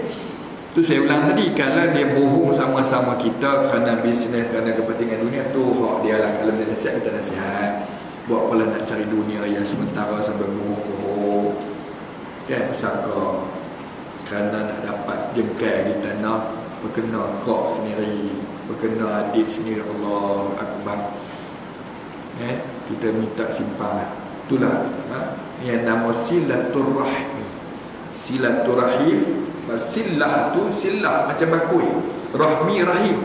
Tu saya ulang tadi, kalau dia bohong sama-sama kita kerana bisnes, kerana kepentingan dunia, tu hak dia lah. Kalau dia nasihat, kita nasihat. Buat apalah nak cari dunia yang sementara sampai bohong-bohong kan, saka kerana nak dapat jengkai di tanah, berkena kok sendiri, berkena adik sendiri. Allah Akbar. Kita minta simpan. Itulah yang nama silaturrahmi. Silaturrahim. Silah tu silah macam bakui, rahmi rahim.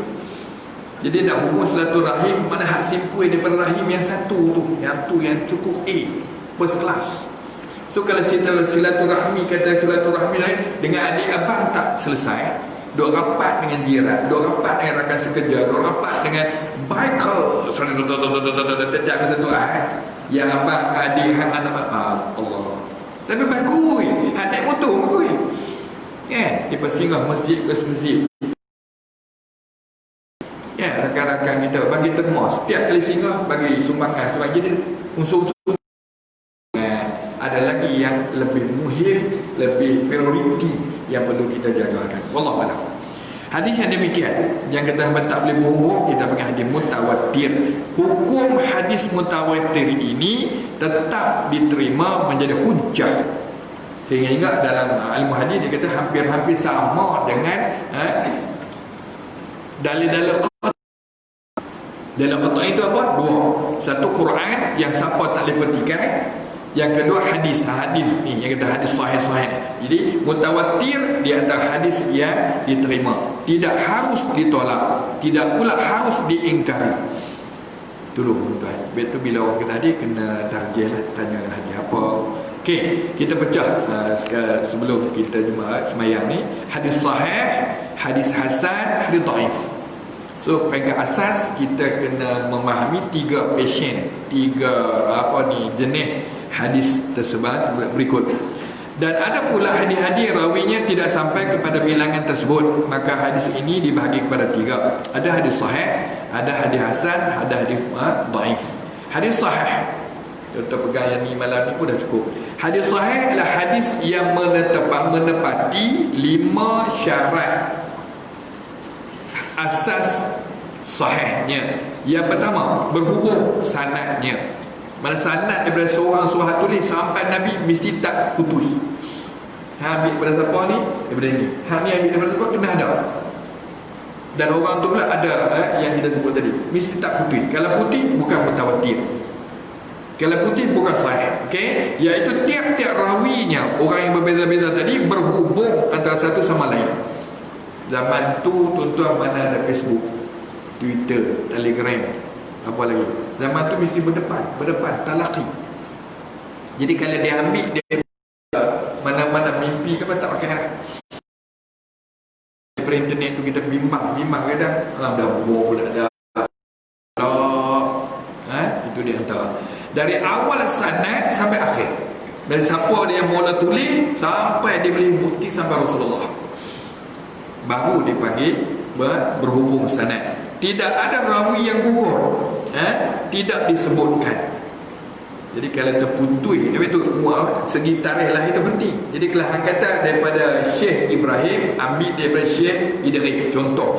Jadi nak hubung silaturahim, mana hak simpul daripada rahim yang satu tu, yang cukup A, first class. So kalau silaturahmi, kata silaturahmi lain dengan adik abang tak selesai. Duk rapat dengan jiran, duk rapat dengan rakan sekerja, duk rapat dengan biker. Tetap satu yang abang adik hang anak Allah. Tapi bagus, adik motor bagus. Kita singgah masjid ke masjid. Rakan-rakan kita bagi termos, setiap kali singgah bagi sumbangan. Sebab jadi unsur-unsur ada lagi yang lebih muhim, lebih prioriti yang perlu kita jagakan. Wallahu a'lam. Hadis yang demikian yang kita tak boleh bohong, kita panggil hadis mutawatir. Hukum hadis mutawatir ini tetap diterima menjadi hujjah. Sehingga ingat dalam ilmu hadis dia kata hampir-hampir sama dengan dalil-dalil qat'ah. Dalil qat'ah itu apa? Dua. Satu Quran yang siapa tak boleh petikai. Yang kedua hadis ni yang kata hadis sahih. Jadi mutawatir di antara hadis yang diterima, tidak harus ditolak, tidak pula harus diingkari. Tolong tuan. Betul bila orang kata hadis kena tarjih lah, tanya hadis apa. Okey, kita pecah sebelum kita jemaah semayang ni, hadis sahih, hadis hasan, hadis dhaif. So peringkat asas kita kena memahami tiga jenis hadis tersebut berikut. Dan ada pula hadis-hadis rawinya tidak sampai kepada bilangan tersebut, maka hadis ini dibahagi kepada tiga. Ada hadis sahih, ada hadis hasan, ada hadis dhaif. Hadis sahih, kita pegang yang ni malam ni pun dah cukup. Hadis sahih adalah hadis yang menepati 5 syarat asas sahihnya. Yang pertama, berhubung sanadnya. Mana sanad daripada seorang sahabat tulis sampai Nabi mesti tak putus. Ambil daripada siapa ni? Daripada ni. Hak ni ambil daripada siapa? Kena ada. Dan orang tu pula ada yang kita sebut tadi. mesti tak putih. Kalau putih bukan mutawatir. Kalau putih bukan sahih. Okey, iaitu tiap-tiap rawinya orang yang berbeza-beza tadi berhubung antara satu sama lain. Zaman tu tuan-tuan mana ada Facebook, Twitter, Telegram, apa lagi. Zaman tu mesti berdepan talaqi. Jadi kalau dia ambil dia mana-mana mimpi ke apa tak pakai nak. Daripada internet tu kita bimbang kadang dah bobo pula dah. Itu dia antara dari awal sanad sampai akhir. Dari siapa dia mula tulis sampai dia boleh bukti sampai Rasulullah. Baru dipanggil berhubung sanad. Tidak ada rawi yang gugur. Tidak disebutkan. Jadi kalau terputus, tapi itu segi tarikh lahir itu penting. Jadi kalau hang kata daripada Syekh Ibrahim, ambil daripada Syekh Idris. Contoh.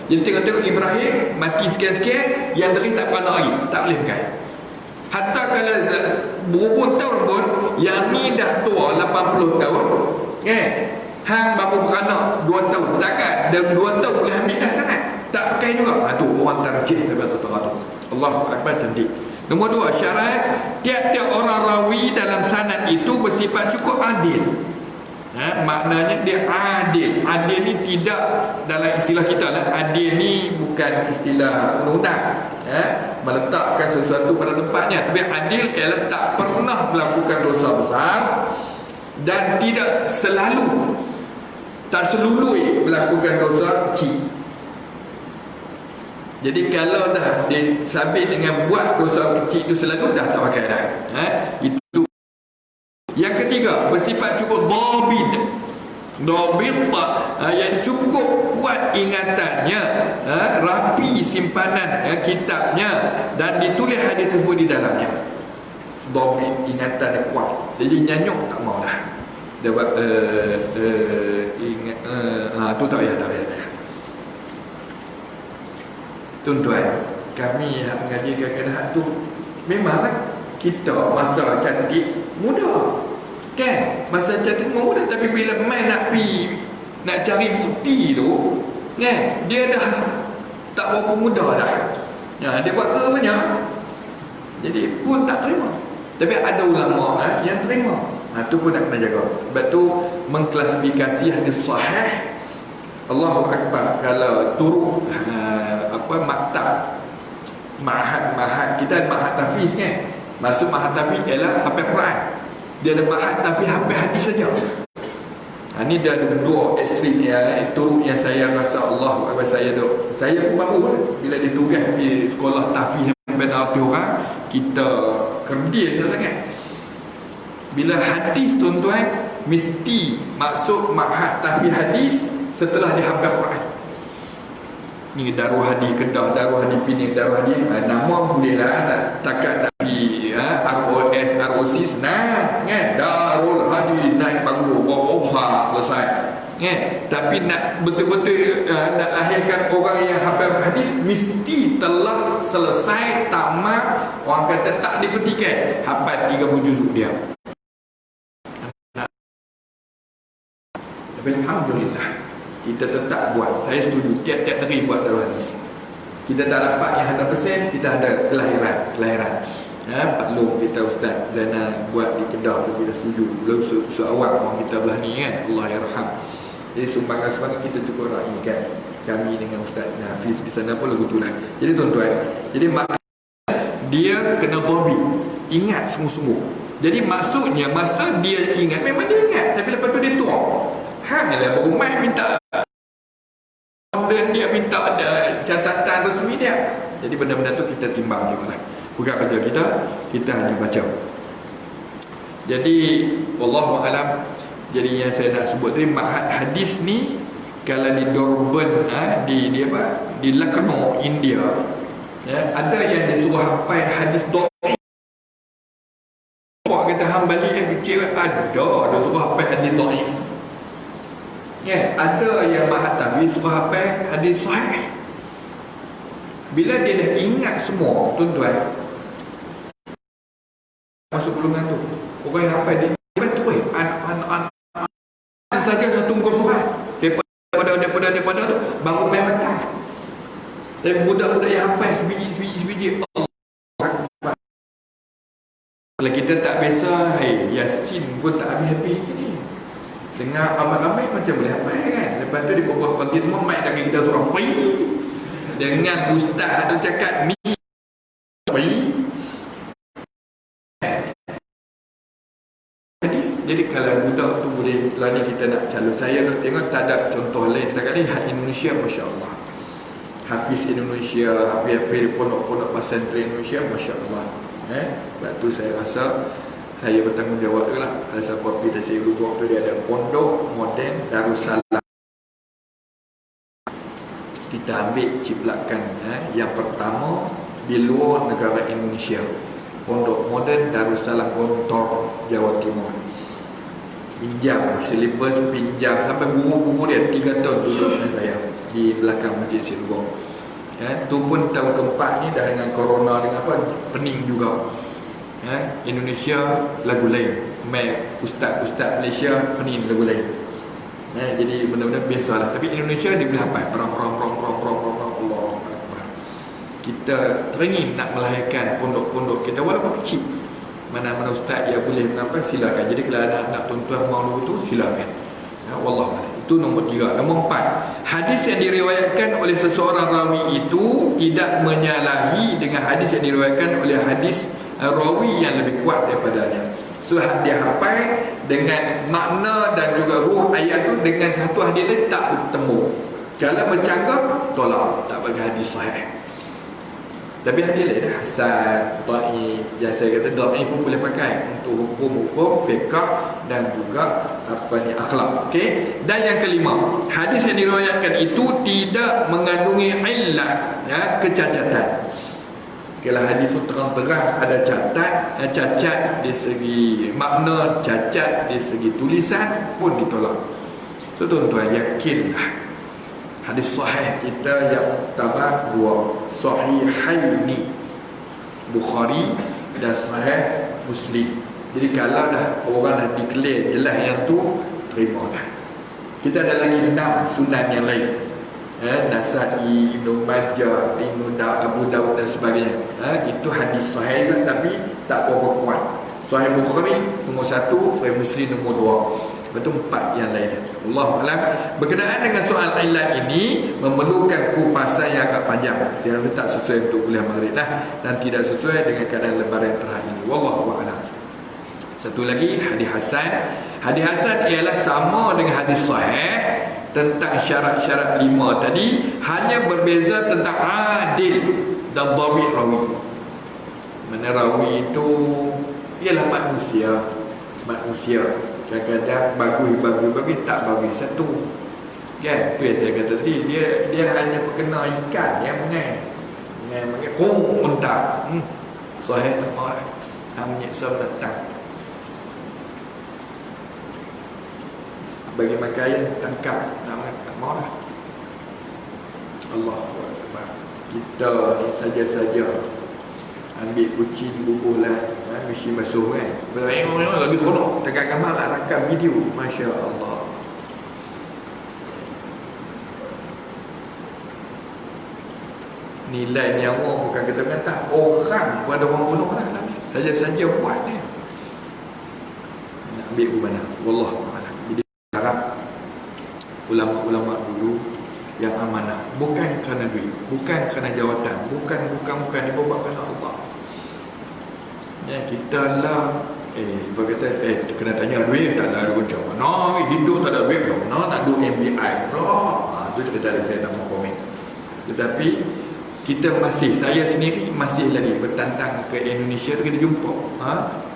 Jadi tengok-tengok Ibrahim mati sekian-sekian, yang Idris tak pernah lagi, tak boleh pakai. Hatta kalau berhubung tahun pun, yang ni dah tua 80 tahun, hang baru beranak 2 tahun, takkan dan 2 tahun boleh ambil dah sangat, tak pakai juga. Tu orang tarjih sahabat tu. Allahu Akbar, cantik. Nombor 2, syarat tiap-tiap orang rawi dalam sanad itu bersifat cukup adil. Maknanya dia adil. Adil ni tidak dalam istilah kita lah. Adil ni bukan istilah undang-undang, meletakkan sesuatu pada tempatnya. Tapi adil ialah tak pernah melakukan dosa besar dan tidak selalu, tak selului melakukan dosa kecil. Jadi kalau dah disabit dengan buat dosa kecil itu selalu, dah tak pakai dah. Itu. Yang ketiga, bersifat cukup dhabit. Dhabit yang cukup kuat ingatannya, rapi simpanan kitabnya dan ditulis hadis tersebut di dalamnya. Dhabit, ingatan dia kuat. Jadi nyanyuk tak mau dah. Dia buat ingat tu tak payah. Tuan-tuan, kami yang mengaji kadang-kadang tu memanglah kita masa cantik muda, kan? Masa cantik muda, tapi bila main nak cari bukti tu, kan? Dia dah tak berapa muda dah. Dia buat banyak. Jadi pun tak terima. Tapi ada ulama yang terima. Tu pun nak kena jaga. Sebab tu mengklasifikasi hadis sahih, Allahu Akbar. Kalau turun maktab, ma'had, kita ada ma'had tahfiz kan. Maksud ma'had tahfiz ialah hafal Quran. Dia ada ma'had tahfiz hafal hadis saja. Ni dia ada dua ekstrim turun yang saya rasa Allah Akbar. Saya pun baru bila ditugas di sekolah tahfiz yang benar orang, kita kerdil sangat. Bila hadis tuan-tuan mesti maksud ma'had tahfiz hadis setelah dia hafal Quran. Ni Darul Hadis Kedah, Darul Hadis Pening, Darul Hadis nama boleh lah, takat nak pergi ROS, ROC senang kan. Darul Hadis naik panggung besar selesai kan. Tapi nak betul-betul nak lahirkan orang yang hafal hadis mesti telah selesai tamat, orang kata tak dipetikan, hafal 30 juzuk dia. Tapi alhamdulillah kita tetap buat. Saya setuju tiap-tiap negeri buat Darul Hadis. Kita tak dapat yang 100%, kita ada kelahiran. Pak Long kita Ustaz Zainal buat di Kedah, kita setuju. Belum seawal orang kita belah ni kan, Allah yarham. Jadi sumbangan kita cukup raikan. Kami dengan Ustaz Hafiz di sana pun lagu tulah. Jadi tuan-tuan, jadi dia kena bobi, ingat sungguh-sungguh. Jadi maksudnya masa dia ingat, memang dia ingat, tapi lepas tu dia tua. Hanyalah berumah minta, dan dia minta ada catatan resmi dia. Jadi benda-benda tu kita timbang juga lah. Bukan kerja kita hanya baca. Jadi wallahu alam. Jadi yang saya nak sebut tadi, ma'had hadis ni kalau di Durban, di Lucknow, India, ada yang disuruh hafal hadis dhaif. Apa kata hang balik kecil ada disuruh hafal hadis dhaif. Ada yang ma'had tahfiz suruh hafal hadis sahih. Bila dia dah ingat semua, tuan-tuan, masuk golongan tu, orang yang hafal dia betul anak-anak saja satu muka surat daripada tu baru main betul. Tapi budak-budak yang hafal sebiji Allah. Kalau kita tak biasa, Yasin pun tak habis-habis ni. Dengar ramai-ramai macam boleh hafal kan. Lepas tu dia bawa pagi semua mic dengan kita seorang pergi. Dengan ustaz tu cakap ni pergi. Jadi kalau budak tu boleh, lah ni kita nak calon. Saya dah tengok tak ada contoh lain setakat ni. Indonesia Masya Allah, Hafiz Indonesia, Hafiz di pondok-pondok pesantren Indonesia Masya Allah. Sebab tu saya rasa saya bertanggungjawab tu lah. Kalau siapa pergi Tasik Lubuk tu, dia ada pondok moden Darussalam. Kita ambil ciplakan yang pertama di luar negara Indonesia, pondok moden Darussalam Gontor, Jawa Timur. Pinjam silibus, pinjam sampai guru-guru dia 3 tahun duduk dengan saya di belakang Masjid Silbong. Tu pun tahun keempat ni dah dengan corona dengan apa, pening juga. Indonesia lagu lain, ustaz-ustaz Malaysia pening lagu lain. Jadi benda-benda biasalah. Tapi Indonesia dia boleh hafal perang Allah Akbar. Kita teringin nak melahirkan pondok-pondok kita walaupun kecil. Mana-mana ustaz yang boleh mengapa silakan. Jadi kalau anak tuan-tuan mahu tu silakan. Wallahu a'lam. Itu nombor 3. Nombor 4, hadis yang diriwayatkan oleh seseorang rawi itu tidak menyalahi dengan hadis yang diriwayatkan oleh hadis rawi yang lebih kuat daripadanya. So dia hafal dengan makna dan juga ruh ayat tu dengan satu hadis lain tak bertemu. Kalau bercanggah tolak, tak bagi hadis sahih. Tapi hadis lain hasan, dhaif, yang saya kata dhaif pun boleh pakai untuk hukum-hukum fiqh dan juga akhlak. Okey. Dan yang kelima, hadis yang diriwayatkan itu tidak mengandungi illah, kecacatan. Kalau hadis itu terang-terang ada cacat di segi makna, cacat di segi tulisan pun ditolak. So tuan-tuan yakinlah hadis sahih kita yang pertama 2 sahihaini, Bukhari dan Sahih Muslim. Jadi kalau dah orang dah declare jelas yang tu, terima dah. Kita ada lagi 6 sunan yang lain, Nasa'i, Ibnu Majah, Abu Dawud dan sebagainya. Itu hadis sahih lah, tapi tak berapa kuat. Sahih Bukhari nombor 1, Sahih Muslim nombor 2. Lepas tu 4 yang lainnya. Allahu'alam. Berkenaan dengan soal ilat ini memerlukan kupasan yang agak panjang. Saya rasa tak sesuai untuk kuliah maghrib lah, dan tidak sesuai dengan keadaan lebaran terakhir ini. Wallahu'alam. Satu lagi, hadis hasan. Hadis hasan ialah sama dengan hadis sahih tentang syarat-syarat 5 tadi, hanya berbeza tentang adil dan dhabit rawi. Mana rawi itu ialah manusia. Kadang-kadang bagus tak bagus satu. Kan? Itu yang saya kata tadi, dia hanya perkena ikan yang mengai mentah. Sahih tak mau. Menyeksa datang. Bagi makan ayam tangkap, tak mau lah. Allahu Akbar. Kita ni saja-saja ambil kucing bubuh lah, mesti basuh kan. Orang lagi seronok dekat kamar nak rakam video. Masya Allah. Nilai nyawa bukan kita kata orang pun ada orang bunuh lah. Saja-saja buat ni. Nak ambil ke mana? Wallahu a'lam. Jadi harap ulama-ulama dulu yang amanah, bukan kerana duit, bukan kerana jawatan, bukan dibawa kerana Allah. Ya, kita lah kata kena tanya duit tak ada macam mana hidup tak ada duit mana nak duit MBI bro. Itu cerita saya tak mau komen. Tetapi kita saya sendiri masih lagi bertantang ke Indonesia tu, kita jumpa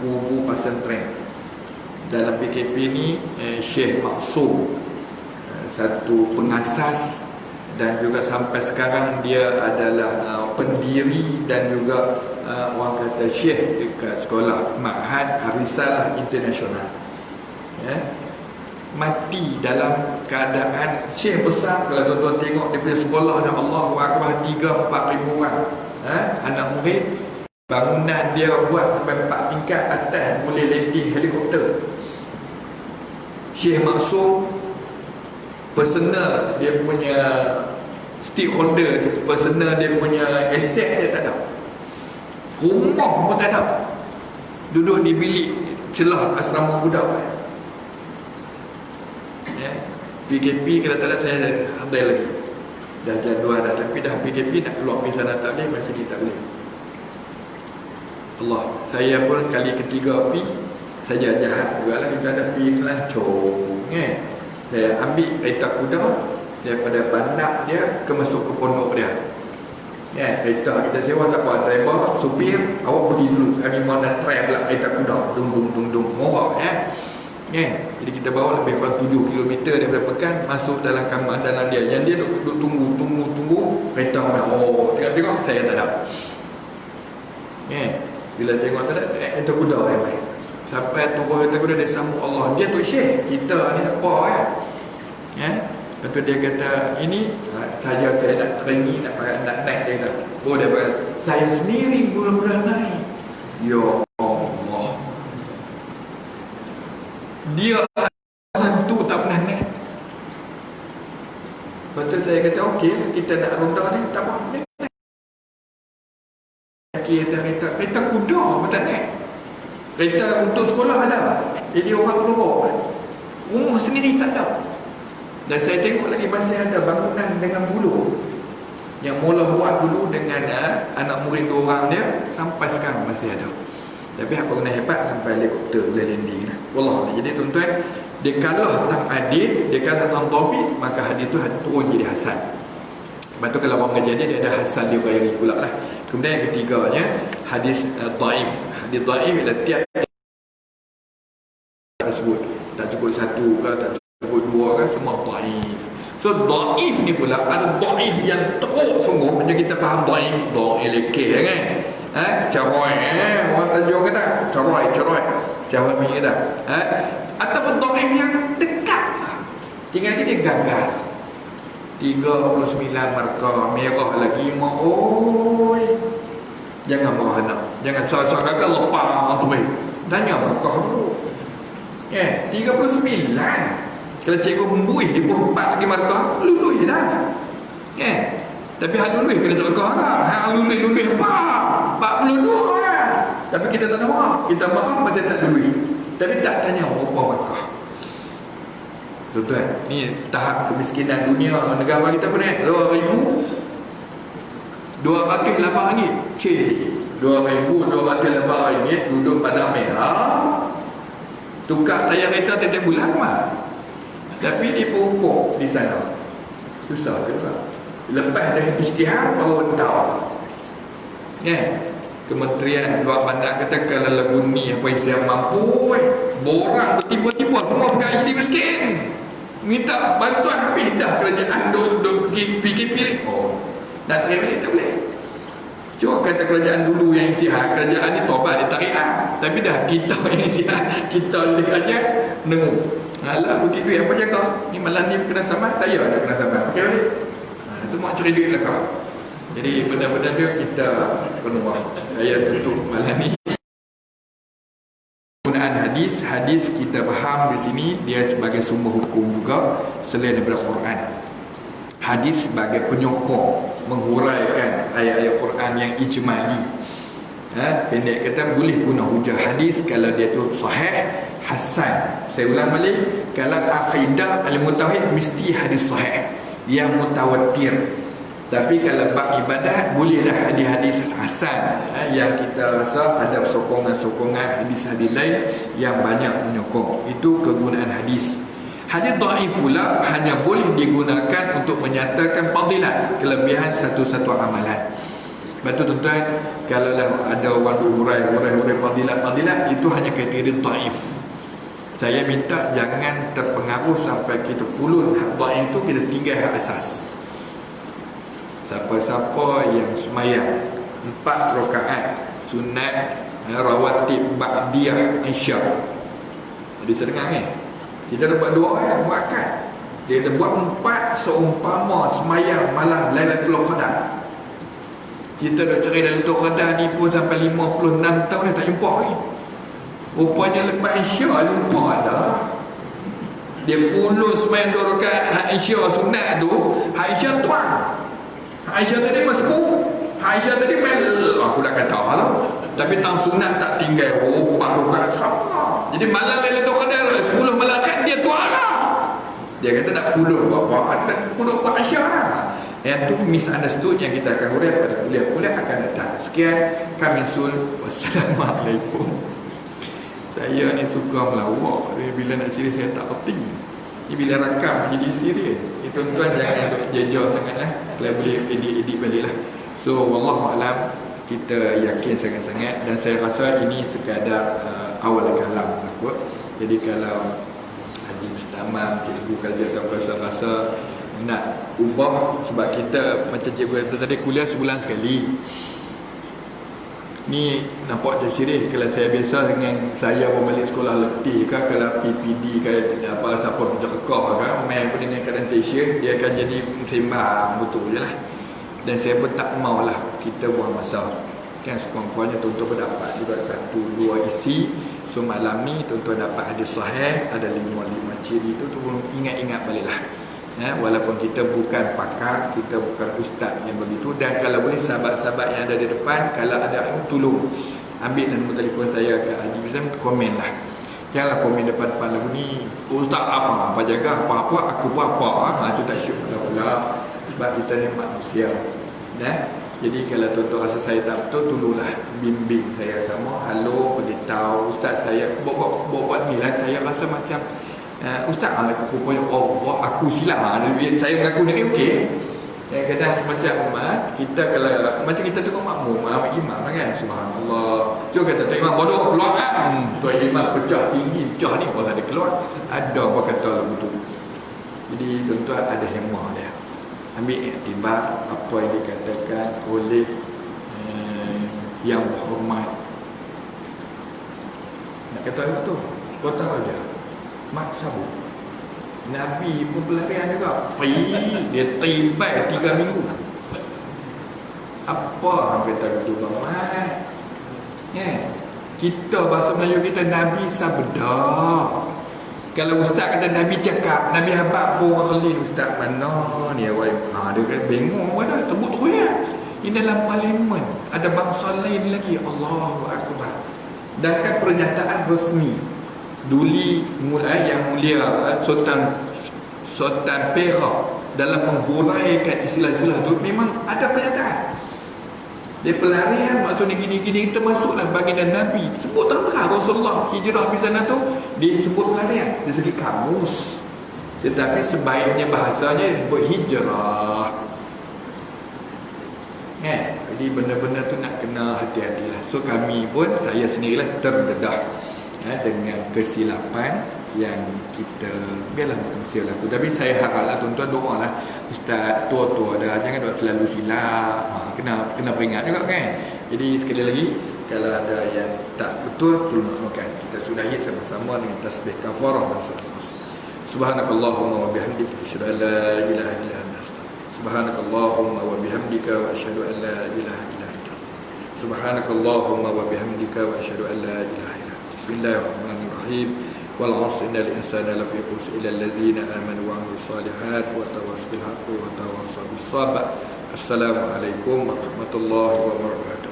guru pesantren dalam PKP ni, Syekh Maksum, satu pengasas dan juga sampai sekarang dia adalah pendiri dan juga orang kata syekh dekat sekolah Ma'had Arisalah International. Mati dalam keadaan syekh besar. Kalau tuan-tuan tengok dia punya sekolah, ada Allahu Akbar, 3-4 ribu orang anak murid. Bangunan dia buat sampai 4 tingkat atas, boleh landing helikopter. Syekh Maksum personal dia punya stakeholder personal dia punya aset dia tak ada. Rumah pun tak ada. Duduk di bilik celah asrama budak. Ya. PKP kalau tak ada saya handai lagi. Dah jadual dah, tapi dah PKP nak keluar pergi sana tak boleh, masih tak boleh. Allah, saya pun kali ketiga pergi saja jahat juga lah, kita ada pergi Kelancong kan. Saya ambil kereta kuda daripada bandar dia ke masuk ke pondok dia. Ya, kereta kita sewa tak apa, driver, supir, awak pergi dulu. Kami mau nak try pula kereta kuda. Dung, murah ya. Ya, jadi kita bawa lebih kurang 7 km daripada Pekan, masuk dalam kamar dalam dia. Yang dia duduk tunggu kereta mana. Oh, tengok saya tak ada. Ya, bila tengok tak ada, kereta kuda baik. Sampai turun kereta kuda dia sambut Allah. Dia tu syekh, kita ni apa ya? Ya. Lepas tu dia kata, ini saja saya nak terengi, nak naik. Dia kata, oh dia kata, saya sendiri belum pernah naik. Ya Allah, dia tu tak pernah naik. Lepas tu saya kata, okey, kita nak ronda ni, tak apa. Kereta kuda apa tak naik. Kereta untuk sekolah ada, jadi orang keluar. Rumah sendiri tak ada. Dan saya tengok lagi masih ada bangunan dengan buluh yang mula buat dulu dengan anak murid 2 orang dia, sampai sekarang masih ada. Tapi apa guna hebat sampai helikopter boleh landing. Wallah. Jadi tuan-tuan, dia kalah tentang adil, dia kalah tentang tauhid, maka hadis tu turun jadi hasan. Lepas tu kalau orang mengajar dia ada hasan dia ghairi pula lah. Kemudian yang ketiganya hadis dhaif. Hadis dhaif ialah tiap tersebut tak cukup satu ke, tak cukup 2 ke, semua dhaif. So dhaif ni pula ada dhaif yang teruk sungguh. Macam kita faham dhaif lekeh kan. Caroy, orang Tanjung kata caroy mi kata. Ataupun dhaif yang dekat lah. Tinggal dia gagal. 39 markah merah lagi mak. Oi, jangan marah nak, jangan soal gagal lepas tu tanya markah dulu. 39. Kalau cikgu membuih di pun 4 lagi markah, lulus dah. Tapi hal lulus kena terkah lah. Hal lulus apa? 42 kan. Tapi kita tak marah. Kita marah macam tak lulus. Tapi tak tanya berapa markah. Tuan-tuan, ni tahap kemiskinan dunia negara kita pun RM2,208. RM2,208 duduk pada merah. Tukar tayar kereta tiap bulan mah. Tapi dia pokok di sana. Susah juga. Lepas dah isytihar baru tahu. Kementerian Luar Bandar kata kalau lagu ni apa yang mampu borang bertimbul-timbul semua pergi jadi miskin. Minta bantuan habis dah kerajaan duk PKP. Oh, nak terima tak boleh. Cuma kata kerajaan dulu yang isytihar, kerajaan ni tobat dia tarik lah. Tapi dah kita yang isytihar, kita yang kerajaan nengok. Alah bukit duit apa jaga. Ni malam ni kena sama, saya ada kena sama. Okey boleh. Semua cari duit lah kau. Jadi benda-benda dia kita penuh. Saya tutup malam ni. Penggunaan hadis kita faham di sini dia sebagai sumber hukum juga selain daripada Quran. Hadis sebagai penyokong, menghuraikan ayat-ayat Quran yang ijmali. Pendek kata boleh guna hujah hadis kalau dia tu sahih, hasan. Saya ulang balik, kalau akidah al-mutawahhid mesti hadis sahih yang mutawatir. Tapi kalau bab ibadat bolehlah hadis-hadis hasan yang kita rasa ada sokongan-sokongan hadis-hadis lain yang banyak menyokong. Itu kegunaan hadis. Hadis dhaif pula hanya boleh digunakan untuk menyatakan fadilat, kelebihan satu-satu amalan. Sebab tu tuan-tuan, kalau ada orang hurai fadilat itu hanya kategori dhaif. Saya minta jangan terpengaruh sampai kita pulun hak dhaif itu, kita tinggal hak asas. Siapa-siapa yang semayang 4 rakaat sunat rawatib ba'diyah isya. Jadi sedengah ni. Kita dapat 2 ayat muakkad. Dia kata buat 4 seumpama semayang malam Lailatul Qadar. Kita dah cari Lailatul Qadar ni pun sampai 56 tahun dah tak jumpa ni. Rupanya lepas isya lupa dah. Dia pulun semayang 2 rakaat hak isya sunat tu, hak isya tuan. Aisyah tadi masuk. Aisyah tadi aku dah kata lah. Tapi tang sunat tak tinggal. Oh, baru kan sama. Jadi malam Lailatul Qadar 10 malam kan dia tua lah. Dia kata nak puluh apa? Nak puluh apa Aisyah lah. Yang tu misunderstood yang kita akan uraikan pada kuliah-kuliah akan datang. Sekian, kami sul. Wassalamualaikum. Saya ni suka melawak. Bila nak serius saya tak penting. Ni bila rakam jadi serius. Tuan-tuan jangan jejak sangat lah. Kalau boleh edit balik lah. So wallahualam, kita yakin sangat-sangat. Dan saya rasa ini sekadar awal kalam aku. Jadi kalau Haji Mustamam, cikgu kajian atau rasa nak ubah, sebab kita macam cikgu kata tadi, kuliah sebulan sekali. Ni nampak macam sirih. Kalau saya biasa dengan saya pun balik sekolah letih ke, kalau PPD ke apa, siapa bercakap ke, main pun dengan presentation, dia akan jadi sembang betul je lah. Dan saya pun tak maulah kita buang masa. Kan sekurang-kurangnya tuan-tuan berdapat juga 1-2 isi. So malam ni tuan-tuan dapat hadis sahih, ada 5 ciri tu pun ingat-ingat baliklah. Walaupun kita bukan pakar, kita bukan ustaz yang begitu. Dan kalau boleh sahabat-sahabat yang ada di depan, kalau ada yang tolong ambil nombor telefon saya ke Haji Bizam, komen lah. Janganlah komen depan-depan lagu ni, ustaz apa jaga apa-apa, aku buat apa. Itu tak syuk pula. Sebab kita ni manusia. Jadi kalau tuan-tuan rasa saya tak betul, tolonglah bimbing saya sama. Halo, beritahu ustaz saya buat ni lah. Saya rasa macam ustaz aku punya Allah, aku silap. Saya mengaku ni okey. Kadang macam kita kalau macam kita tengok makmum imam kan, subhanallah. Cuba kata tuan imam bodoh keluar kan. Tuan imam pecah tinggi, pecah ni kalau ada keluar. Ada apa kata begitu. Jadi tuan-tuan ada hemah dia. Ambil iktibar apa yang dikatakan oleh yang berhormat. Nak kata apa tu? Kota Raja Mat Sabu, Nabi pun pelarian juga. Dia tibai 3 minggu. Apa yang kata gitu Bang Mat? Kita bahasa Melayu kita Nabi sabda. Kalau ustaz kata Nabi cakap, Nabi habaq pun Khalil, ustaz mana ni awak? Dia kata bingung mana sebut tu ya. Ini dalam parlimen ada bangsa lain lagi. Allahu akbar. Dan kan pernyataan resmi Duli mulai yang mulia Sultan Perak dalam menghuraikan istilah-istilah tu memang ada pernyataan. Dia pelarian maksudnya gini-gini, termasuklah baginda Nabi. Sebut terang Rasulullah hijrah di sana tu disebut pelarian dari segi kamus. Tetapi sebaiknya bahasanya disebut hijrah. Jadi benda-benda tu nak kena hati-hatilah. So kami pun, saya sendirilah terdedah dengan kesilapan yang kita biarlah manusia lah tu. Tapi saya haraplah tuan-tuan doalah ustaz tua-tua dah, jangan doa selalu silap. Kena peringat juga kan. Jadi sekali lagi, kalau ada yang tak betul, tolong maafkan. Kita sudahi sama-sama dengan tasbih kafarah dan salam. Subhanakallahumma wa bihamdika asyhadu an la ilaha illa anta astaghfiruka. Subhanakallahumma wa bihamdika wa asyhadu an la ilaha illa anta. Subhanakallahumma wa bihamdika wa asyhadu an la ilaha illa anta. Bismillahirrahmanirrahim. Wal 'asri innal insana lafi khusr illa alladhina amanu wa 'amilus solihat wa tawassaw bil haqqi wa tawassaw bis sabr. Assalamualaikum warahmatullahi wabarakatuh.